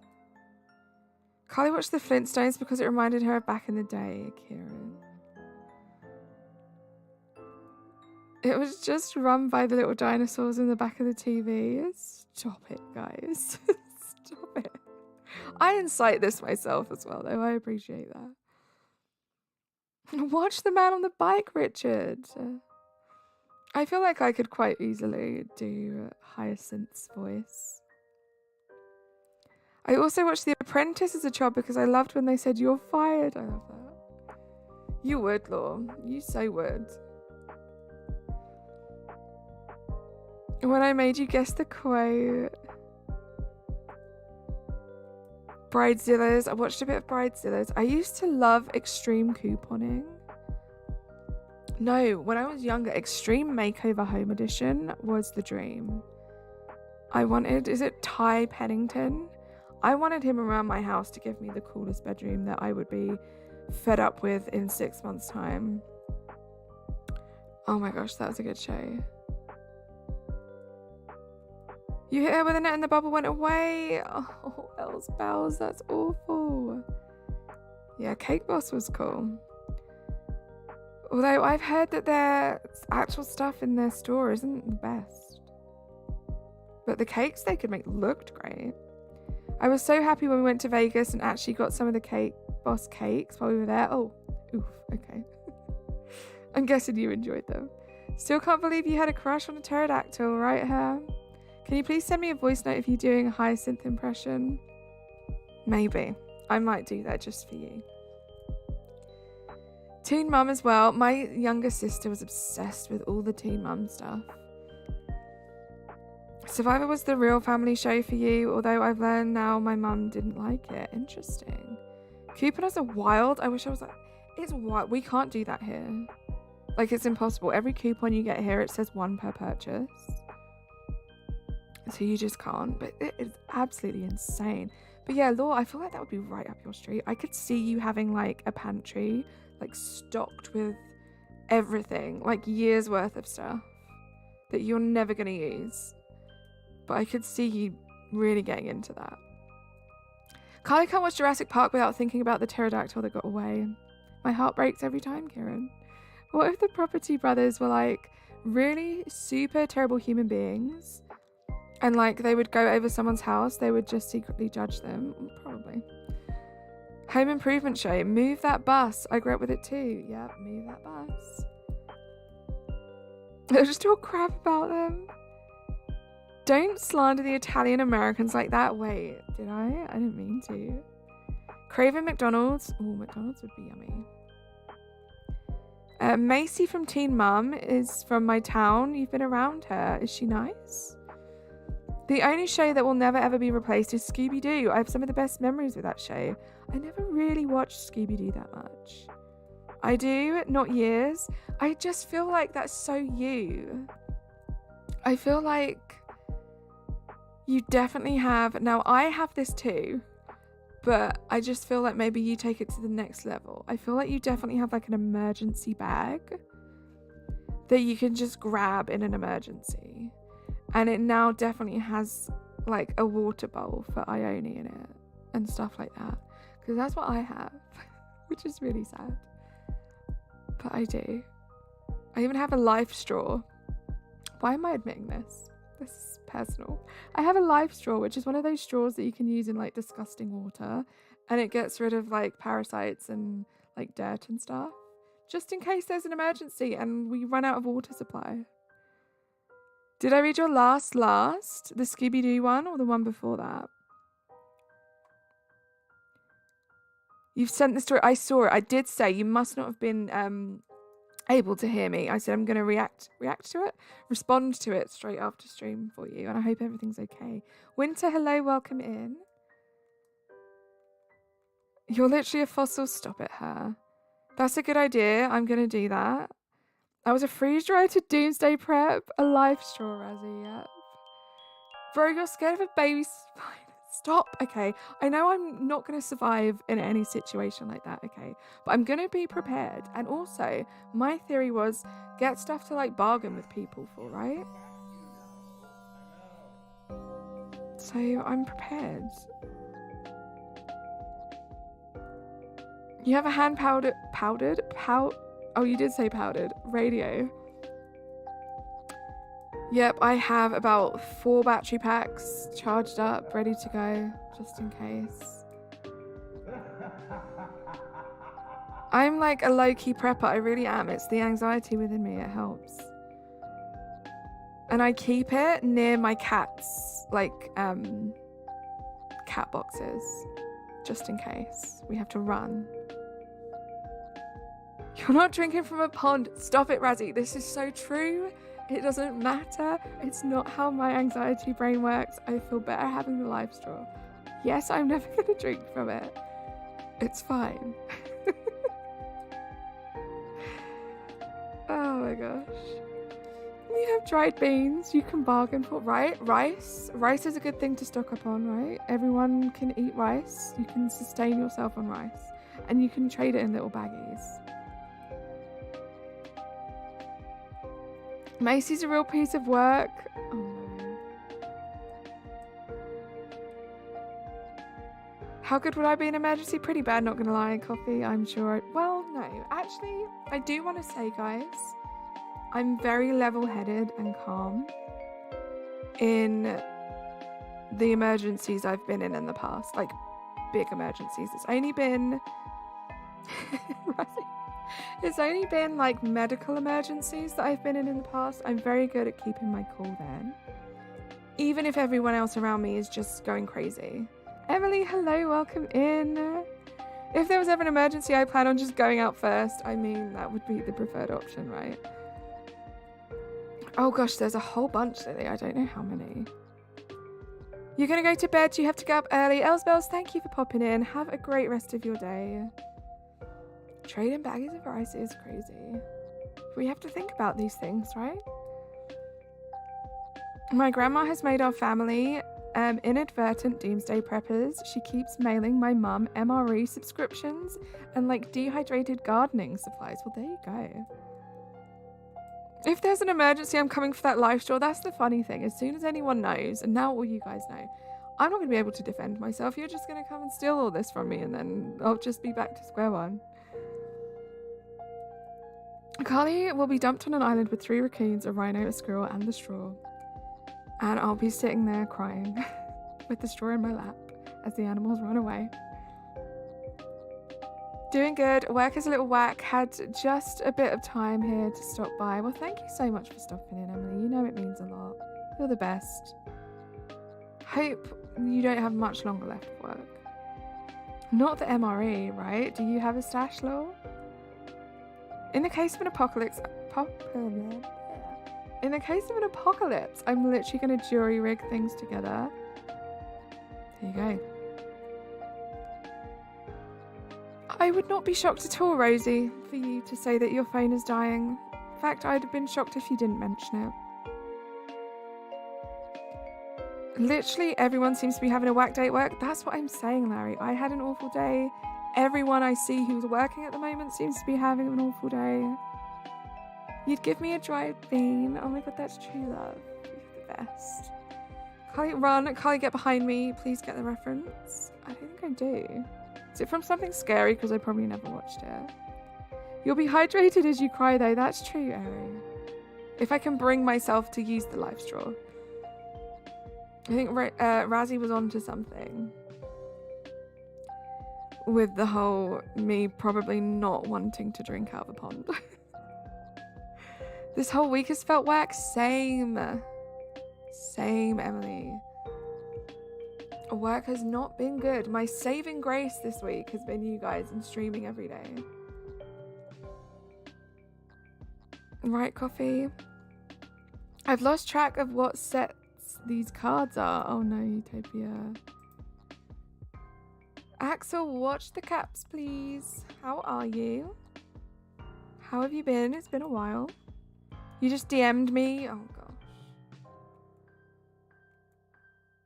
Carly watched the Flintstones because it reminded her of back in the day, Kieran. It was just run by the little dinosaurs in the back of the TV. Stop it, guys. Stop it. I incite this myself as well, though. I appreciate that. Watch the man on the bike, Richard. I feel like I could quite easily do Hyacinth's voice. I also watched The Apprentice as a child because I loved when they said, "You're fired." I love that. You would, Law. You so would. When I made you guess the quote. Bridezillas. I watched a bit of Bridezillas. I used to love extreme couponing. No, when I was younger, Extreme Makeover Home Edition was the dream. I wanted, is it Ty Pennington? I wanted him around my house to give me the coolest bedroom that I would be fed up with in 6 months' time. Oh my gosh, that was a good show. You hit her with a net and the bubble went away. Oh, Els Bells, that's awful. Yeah, Cake Boss was cool. Although I've heard that their actual stuff in their store isn't the best. But the cakes they could make looked great. I was so happy when we went to Vegas and actually got some of the Cake Boss cakes while we were there. Oh, oof, okay. I'm guessing you enjoyed them. Still can't believe you had a crush on a pterodactyl, right, Her? Can you please send me a voice note if you're doing a Hyacinth impression? Maybe. I might do that just for you. Teen Mum as well. My younger sister was obsessed with all the Teen Mum stuff. Survivor was the real family show for you, although I've learned now my mum didn't like it. Interesting. Coupons are wild. I wish I was like... It's wild. We can't do that here. Like, it's impossible. Every coupon you get here, it says 1 per purchase. So you just can't. But it is absolutely insane. But yeah, Law, I feel like that would be right up your street. I could see you having, like, a pantry... like stocked with everything, like years worth of stuff that you're never going to use. But I could see you Really getting into that. Carly can't watch Jurassic Park without thinking about the pterodactyl that got away. My heart breaks every time, Kieran. What if the Property Brothers were like really super terrible human beings and like they would go over someone's house, they would just secretly judge them? Probably. Home Improvement Show. Move that bus. I grew up with it too. Yep, move that bus. They'll just talk crap about them. Don't slander the Italian Americans like that. Wait, did I? I didn't mean to. Craving McDonald's. Oh, McDonald's would be yummy. Macy from Teen Mum is from my town. You've been around her. Is she nice? The only show that will never ever be replaced is Scooby-Doo. I have some of the best memories with that show. I never really watched Scooby-Doo that much. I do, not years. I just feel like that's so you. I feel like you definitely have. Now, I have this too, but I just feel like maybe you take it to the next level. I feel like you definitely have like an emergency bag that you can just grab in an emergency. And it now definitely has like a water bowl for Ione in it and stuff like that. Because that's what I have, which is really sad. But I do. I even have a life straw. Why am I admitting this? This is personal. I have a life straw, which is one of those straws that you can use in like disgusting water. And it gets rid of like parasites and like dirt and stuff. Just in case there's an emergency and we run out of water supply. Did I read your last? The Scooby-Doo one or the one before that? You've sent this to... I saw it. I did say you must not have been able to hear me. I said I'm going to react to it, respond to it straight after stream for you. And I hope everything's okay. Winter, hello, welcome in. You're literally a fossil. Stop it, her. That's a good idea. I'm going to do that. I was a freeze-dryer to doomsday prep. A life straw, Razzie, yep. Bro, you're scared of a baby spider. Stop, okay. I know I'm not going to survive in any situation like that, okay? But I'm going to be prepared. And also, my theory was get stuff to, like, bargain with people for, right? So, I'm prepared. You have a hand powdered? Oh, you did say powdered. Radio. Yep, I have about 4 battery packs charged up, ready to go, just in case. I'm like a low-key prepper, I really am. It's the anxiety within me, it helps. And I keep it near my cats, like, cat boxes, just in case we have to run. You're not drinking from a pond. Stop it, Razzie. This is so true. It doesn't matter. It's not how my anxiety brain works. I feel better having the life straw. Yes, I'm never going to drink from it. It's fine. Oh my gosh. You have dried beans. You can bargain for, right? Rice. Rice is a good thing to stock up on, right? Everyone can eat rice. You can sustain yourself on rice. And you can trade it in little baggies. Macy's a real piece of work. Oh no. How good would I be in emergency? Pretty bad, not gonna lie. Coffee, I'm sure. Well, no. Actually, I do want to say, guys, I'm very level-headed and calm in the emergencies I've been in the past. Like, big emergencies. It's only been... It's only been like medical emergencies that I've been in the past. I'm very good at keeping my cool then. Even if everyone else around me is just going crazy. Emily, hello, welcome in. If there was ever an emergency, I plan on just going out first. I mean, that would be the preferred option, right? Oh gosh, there's a whole bunch, Lily. I don't know how many. You're going to go to bed. You have to get up early. Elsbells, thank you for popping in. Have a great rest of your day. Trading baggies of rice is crazy. We have to think about these things, right? My grandma has made our family inadvertent doomsday preppers. She keeps mailing my mum MRE subscriptions and like dehydrated gardening supplies. Well, there you go. If there's an emergency, I'm coming for that life straw. That's the funny thing. As soon as anyone knows, and now all you guys know, I'm not going to be able to defend myself. You're just going to come and steal all this from me, and then I'll just be back to square one. Carly will be dumped on an island with 3 raccoons, a rhino, a squirrel, and the straw. And I'll be sitting there crying with the straw in my lap as the animals run away. Doing good. Work is a little whack. Had just a bit of time here to stop by. Well, thank you so much for stopping in, Emily. You know it means a lot. You're the best. Hope you don't have much longer left of work. Not the MRE, right? Do you have a stash law? In the case of an apocalypse, I'm literally going to jury rig things together. There you go. I would not be shocked at all, Rosie, for you to say that your phone is dying. In fact, I'd have been shocked if you didn't mention it. Literally everyone seems to be having a whack day at work. That's what I'm saying, Larry. I had an awful day. Everyone I see who's working at the moment seems to be having an awful day. You'd give me a dried bean. Oh my god, that's true love. You're the best. Carly, run. Carly, get behind me. Please get the reference. I don't think I do. Is it from something scary? Because I probably never watched it. You'll be hydrated as you cry, though. That's true, Ari. If I can bring myself to use the life straw. I think Razzie was onto something. With the whole me probably not wanting to drink out of a pond. This whole week has felt whack. Same, Emily. Work has not been good. My saving grace this week has been you guys and streaming every day. Right, coffee. I've lost track of what sets these cards are. Oh no, Utopia. Axel, watch the caps, please. How are you? How have you been? It's been a while. You just DM'd me. Oh gosh.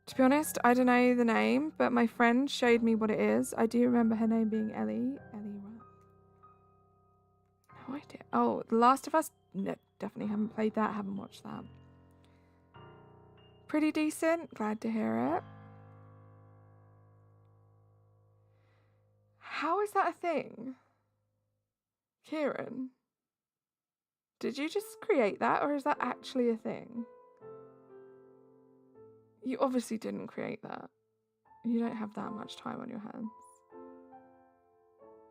To be honest, I don't know the name, but my friend showed me what it is. I do remember her name being Ellie. No idea. Oh, The Last of Us? No, definitely haven't played that. Haven't watched that. Pretty decent. Glad to hear it. How is that a thing? Kieran? Did you just create that, or is that actually a thing? You obviously didn't create that. You don't have that much time on your hands.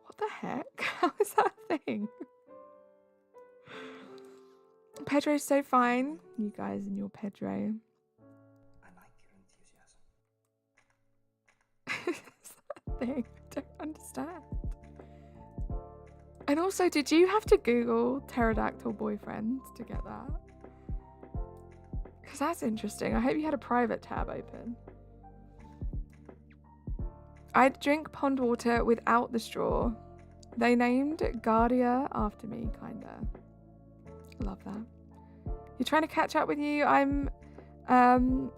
What the heck? How is that a thing? Pedro's so fine. You guys and your Pedro. I like your enthusiasm. Is that a thing? I don't understand. And also, did you have to Google pterodactyl boyfriend to get that? Because that's interesting. I hope you had a private tab open. I'd drink pond water without the straw. They named Guardia after me, kinda. Love that. You're trying to catch up with you. I'm... oh,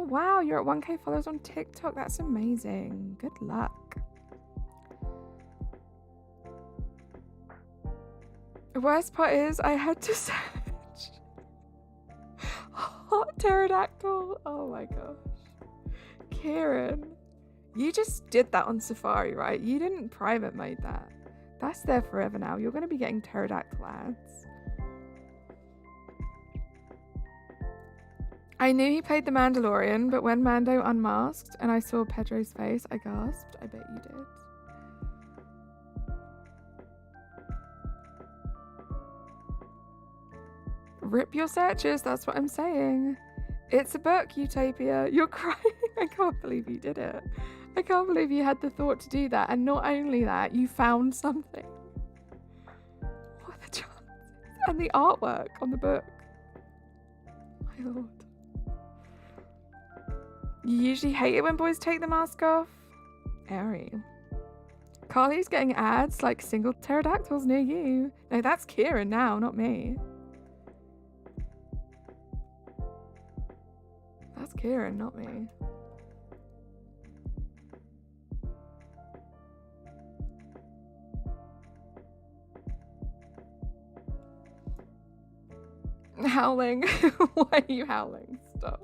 wow. You're at 1K followers on TikTok. That's amazing. Good luck. The worst part is I had to search hot pterodactyl. Oh my gosh. Kieran, you just did that on Safari, right? You didn't private mode that. That's there forever now. You're going to be getting pterodactyl ads. I knew he played the Mandalorian, but when Mando unmasked and I saw Pedro's face, I gasped. I bet you did. Rip your searches, that's what I'm saying. It's a book, Utopia. You're crying. I can't believe you did it. I can't believe you had the thought to do that. And not only that, you found something. What are the chances? And the artwork on the book. My lord. You usually hate it when boys take the mask off? Airy. Carly's getting ads like single pterodactyls near you. No, that's Kieran now, not me. That's Kieran, not me. Howling. Why are you howling? Stop.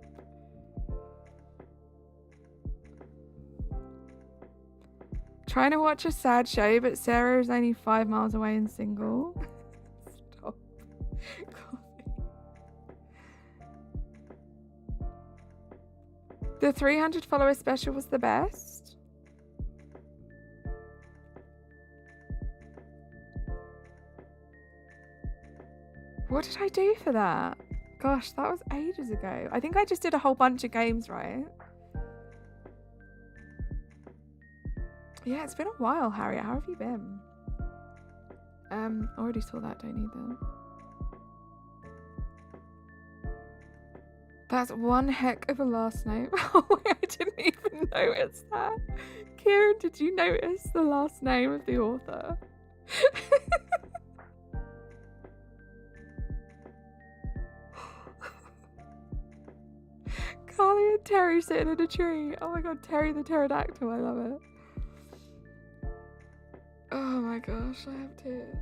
Trying to watch a sad show, but Sarah is only 5 miles away and single. Stop. Coffee. The 300 follower special was the best. What did I do for that? Gosh, that was ages ago. I think I just did a whole bunch of games, right? Yeah, it's been a while, Harriet. How have you been? Already saw that. Don't need that. That's one heck of a last name. Oh, I didn't even notice that. Kieran, did you notice the last name of the author? Carly and Terry sitting in a tree. Oh my god, Terry the pterodactyl. I love it. Oh my gosh, I have tears.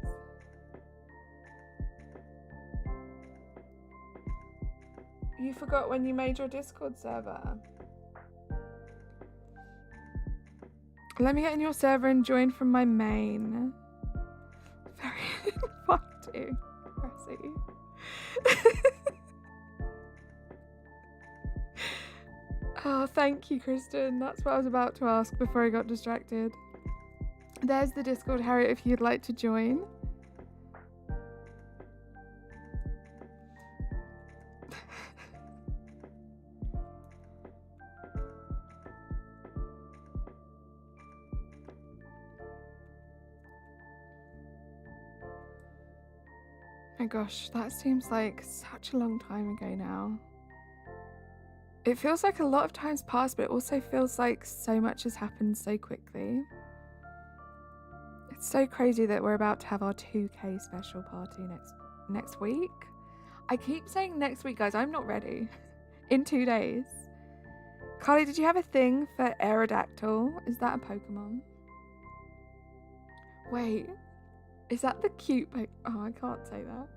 You forgot when you made your Discord server. Let me get in your server and join from my main. Very inviting, Pressy. Oh, thank you, Kristen. That's what I was about to ask before I got distracted. There's the Discord, Harriet, if you'd like to join. My gosh, that seems like such a long time ago now. It feels like a lot of time's passed, but it also feels like so much has happened so quickly. It's so crazy that we're about to have our 2K special party next week. I keep saying next week, guys. I'm not ready. In 2 days. Carly, did you have a thing for Aerodactyl? Is that a Pokemon? Wait. Is that the cute Oh, I can't say that.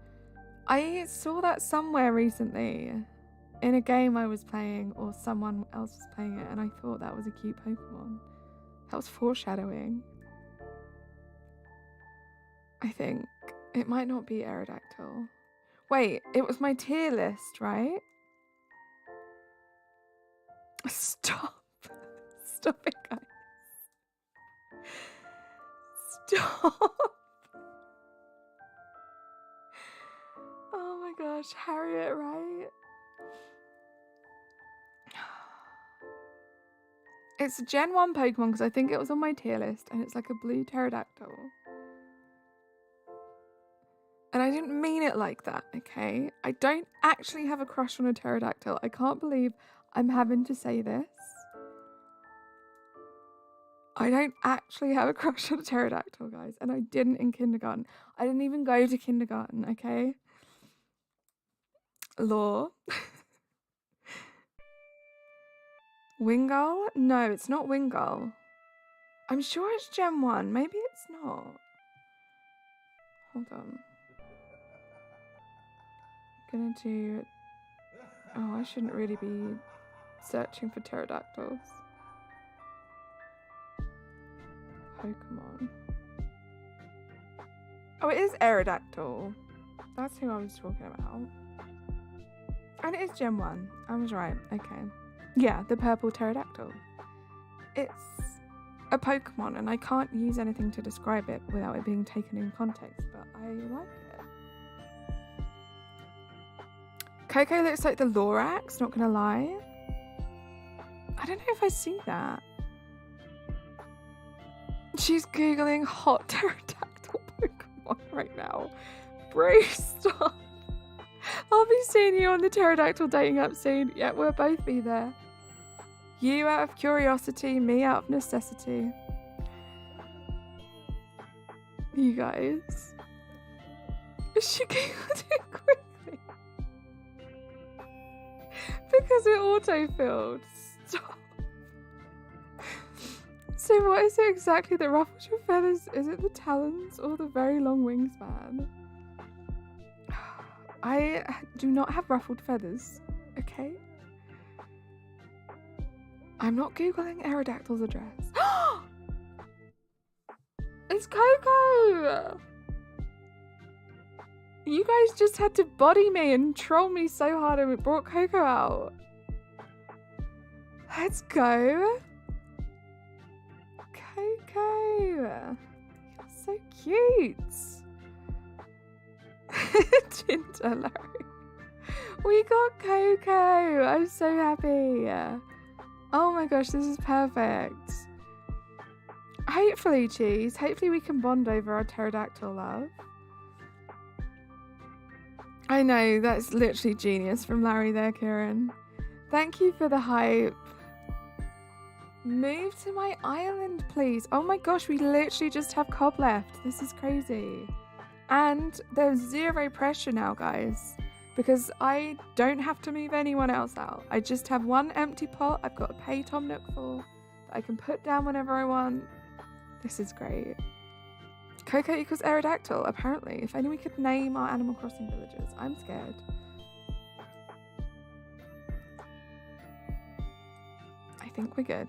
I saw that somewhere recently. In a game I was playing, or someone else was playing it, and I thought that was a cute Pokemon. That was foreshadowing. I think. It might not be Aerodactyl. Wait, it was my tier list, right? Stop. Stop it, guys. Stop. Oh my gosh, Harriet, right? It's a Gen 1 Pokemon because I think it was on my tier list, and it's like a blue pterodactyl. And I didn't mean it like that, okay? I don't actually have a crush on a pterodactyl. I can't believe I'm having to say this. I don't actually have a crush on a pterodactyl, guys. And I didn't in kindergarten. I didn't even go to kindergarten, okay? Law. Wingull? No, it's not Wingull. I'm sure it's Gen 1. Maybe it's not. Hold on. I'm gonna do... Oh, I shouldn't really be searching for pterodactyls. Pokemon. Oh, it is Aerodactyl. That's who I was talking about. And it is Gen 1. I was right. Okay. Yeah, the purple pterodactyl. It's a Pokemon, and I can't use anything to describe it without it being taken in context, but I like it. Coco looks like the Lorax, not gonna lie. I don't know if I see that. She's Googling hot pterodactyl Pokemon right now. Bro, stop. I'll be seeing you on the pterodactyl dating app soon. Yeah, we'll both be there. You out of curiosity, me out of necessity. You guys. She googled it quickly. Because it auto-filled. Stop. So what is it exactly that ruffles your feathers? Is it the talons or the very long wingspan? I do not have ruffled feathers, okay? I'm not Googling Aerodactyl's address. It's Coco! You guys just had to body me and troll me so hard and it brought Coco out. Let's go. Coco. You're so cute. Ginger Larry. We got Coco. I'm so happy. Oh my gosh, this is perfect. Hopefully, Cheese. Hopefully we can bond over our pterodactyl love. I know, that's literally genius from Larry there, Kieran. Thank you for the hype. Move to my island, please. Oh my gosh, we literally just have Cobb left. This is crazy. And there's zero pressure now, guys, because I don't have to move anyone else out. I just have one empty pot I've got to pay Tom Nook for that I can put down whenever I want. This is great. Coco equals Aerodactyl, apparently. If only we could name our Animal Crossing villagers. I'm scared. I think we're good.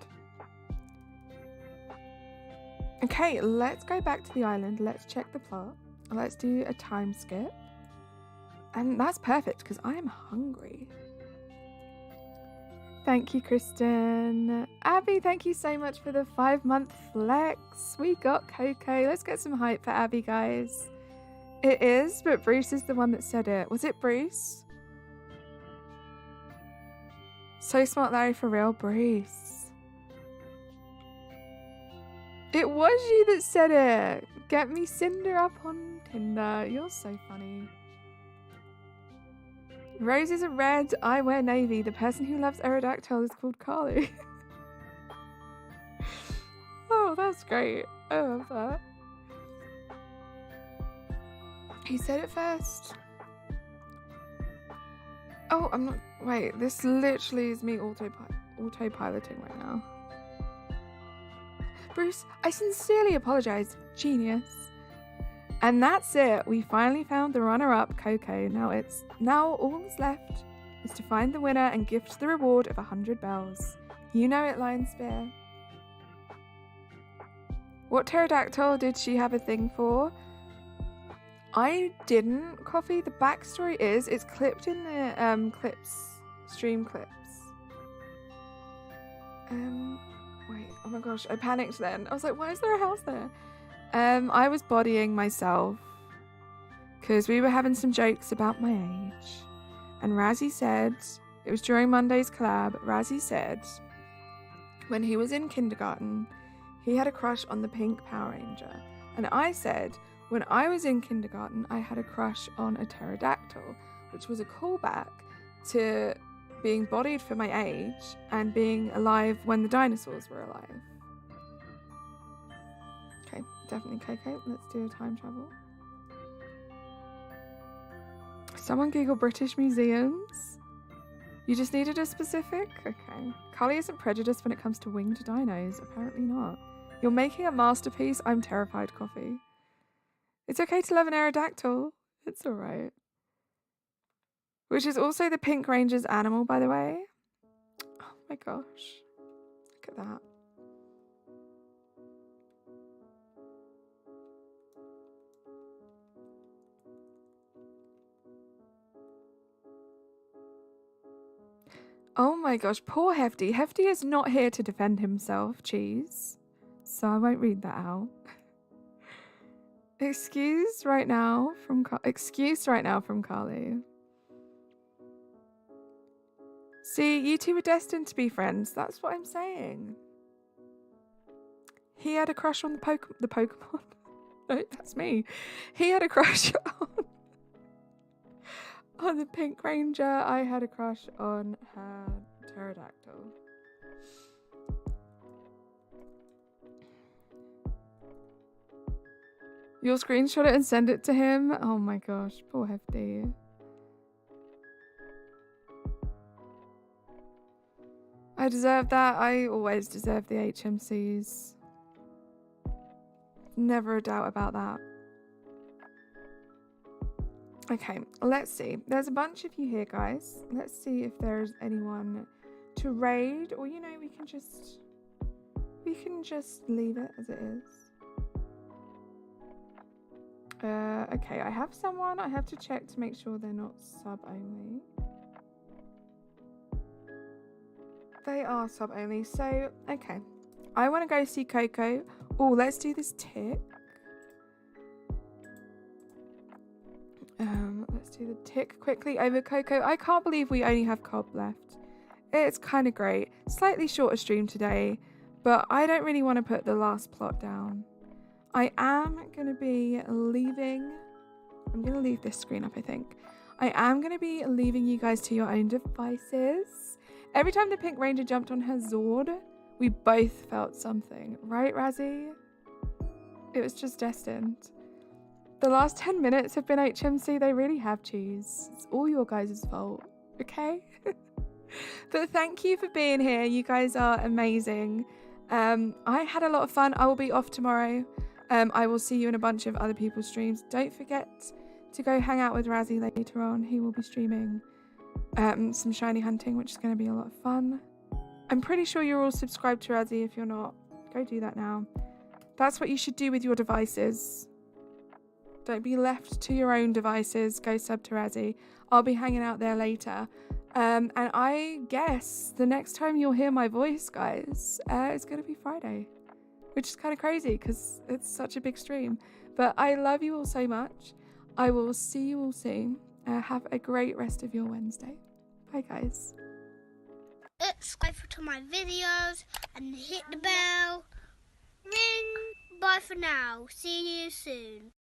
Okay, let's go back to the island. Let's check the plot. Let's do a time skip. And that's perfect because I am hungry. Thank you, Kristen. Abby, thank you so much for the 5-month flex. We got Coco. Let's get some hype for Abby, guys. It is, but Bruce is the one that said it. Was it Bruce? So smart, Larry, for real. Bruce. It was you that said it. Get me Cinder up on Tinder. You're so funny. Roses are red, I wear navy. The person who loves Aerodactyl is called Carly. Oh, that's great. I love that. He said it first. Oh, I'm not... Wait, this literally is me autopiloting right now. Bruce, I sincerely apologize. Genius. And that's it. We finally found the runner-up, Coco. Now all that's left is to find the winner and gift the reward of 100 bells. You know it, Lion Spear. What pterodactyl did she have a thing for? I didn't, Coffee. The backstory is it's clipped in the stream clips. Wait, oh my gosh, I panicked then. I was like, why is there a house there? I was bodying myself because we were having some jokes about my age. And Razzie said, it was during Monday's collab, Razzie said when he was in kindergarten, he had a crush on the pink Power Ranger. And I said, when I was in kindergarten, I had a crush on a pterodactyl, which was a callback to being bodied for my age and being alive when the dinosaurs were alive. Okay, definitely Coco. Let's do a time travel. Someone Google British museums. You just needed a specific? Okay. Carly isn't prejudiced when it comes to winged dinos. Apparently not. You're making a masterpiece. I'm terrified, Coffee. It's okay to love an Aerodactyl. It's alright. Which is also the Pink Ranger's animal, by the way. Oh my gosh. Look at that. Oh my gosh, poor Hefty. Hefty is not here to defend himself, Cheese. So I won't read that out. Excuse right now from Carly. See, you two were destined to be friends. That's what I'm saying. He had a crush on the Pokemon. No, that's me. He had a crush on the Pink Ranger. I had a crush on her pterodactyl. You'll screenshot it and send it to him? Oh my gosh, poor Hefty. I deserve that. I always deserve the HMCs. Never a doubt about that. Okay, let's see. There's a bunch of you here, guys. Let's see if there's anyone to raid, or we can just leave it as it is. Okay, I have someone. I have to check to make sure they're not sub only. They are sub only. So, okay. I want to go see Coco. Oh, let's do this tick. Let's do the tick quickly over Coco. I can't believe we only have Cobb left. It's kind of great. Slightly shorter stream today, but I don't really want to put the last plot down. I am going to be leaving. I'm going to leave this screen up, I think. I am going to be leaving you guys to your own devices. Every time the Pink Ranger jumped on her Zord, we both felt something. Right, Razzie? It was just destined. The last 10 minutes have been HMC. They really have, cheese. It's all your guys' fault, okay? But thank you for being here. You guys are amazing. I had a lot of fun. I will be off tomorrow. I will see you in a bunch of other people's streams. Don't forget to go hang out with Razzie later on. He will be streaming some shiny hunting, which is going to be a lot of fun. I'm pretty sure you're all subscribed to Razzie. If you're not, go do that now. That's what you should do with your devices. Don't be left to your own devices. Go sub to Razzie. I'll be hanging out there later. And I guess the next time you'll hear my voice, guys, it's going to be Friday. Which is kind of crazy because it's such a big stream. But I love you all so much. I will see you all soon. Have a great rest of your Wednesday. Bye, guys. Subscribe to my videos and hit the bell. Ring. Bye for now. See you soon.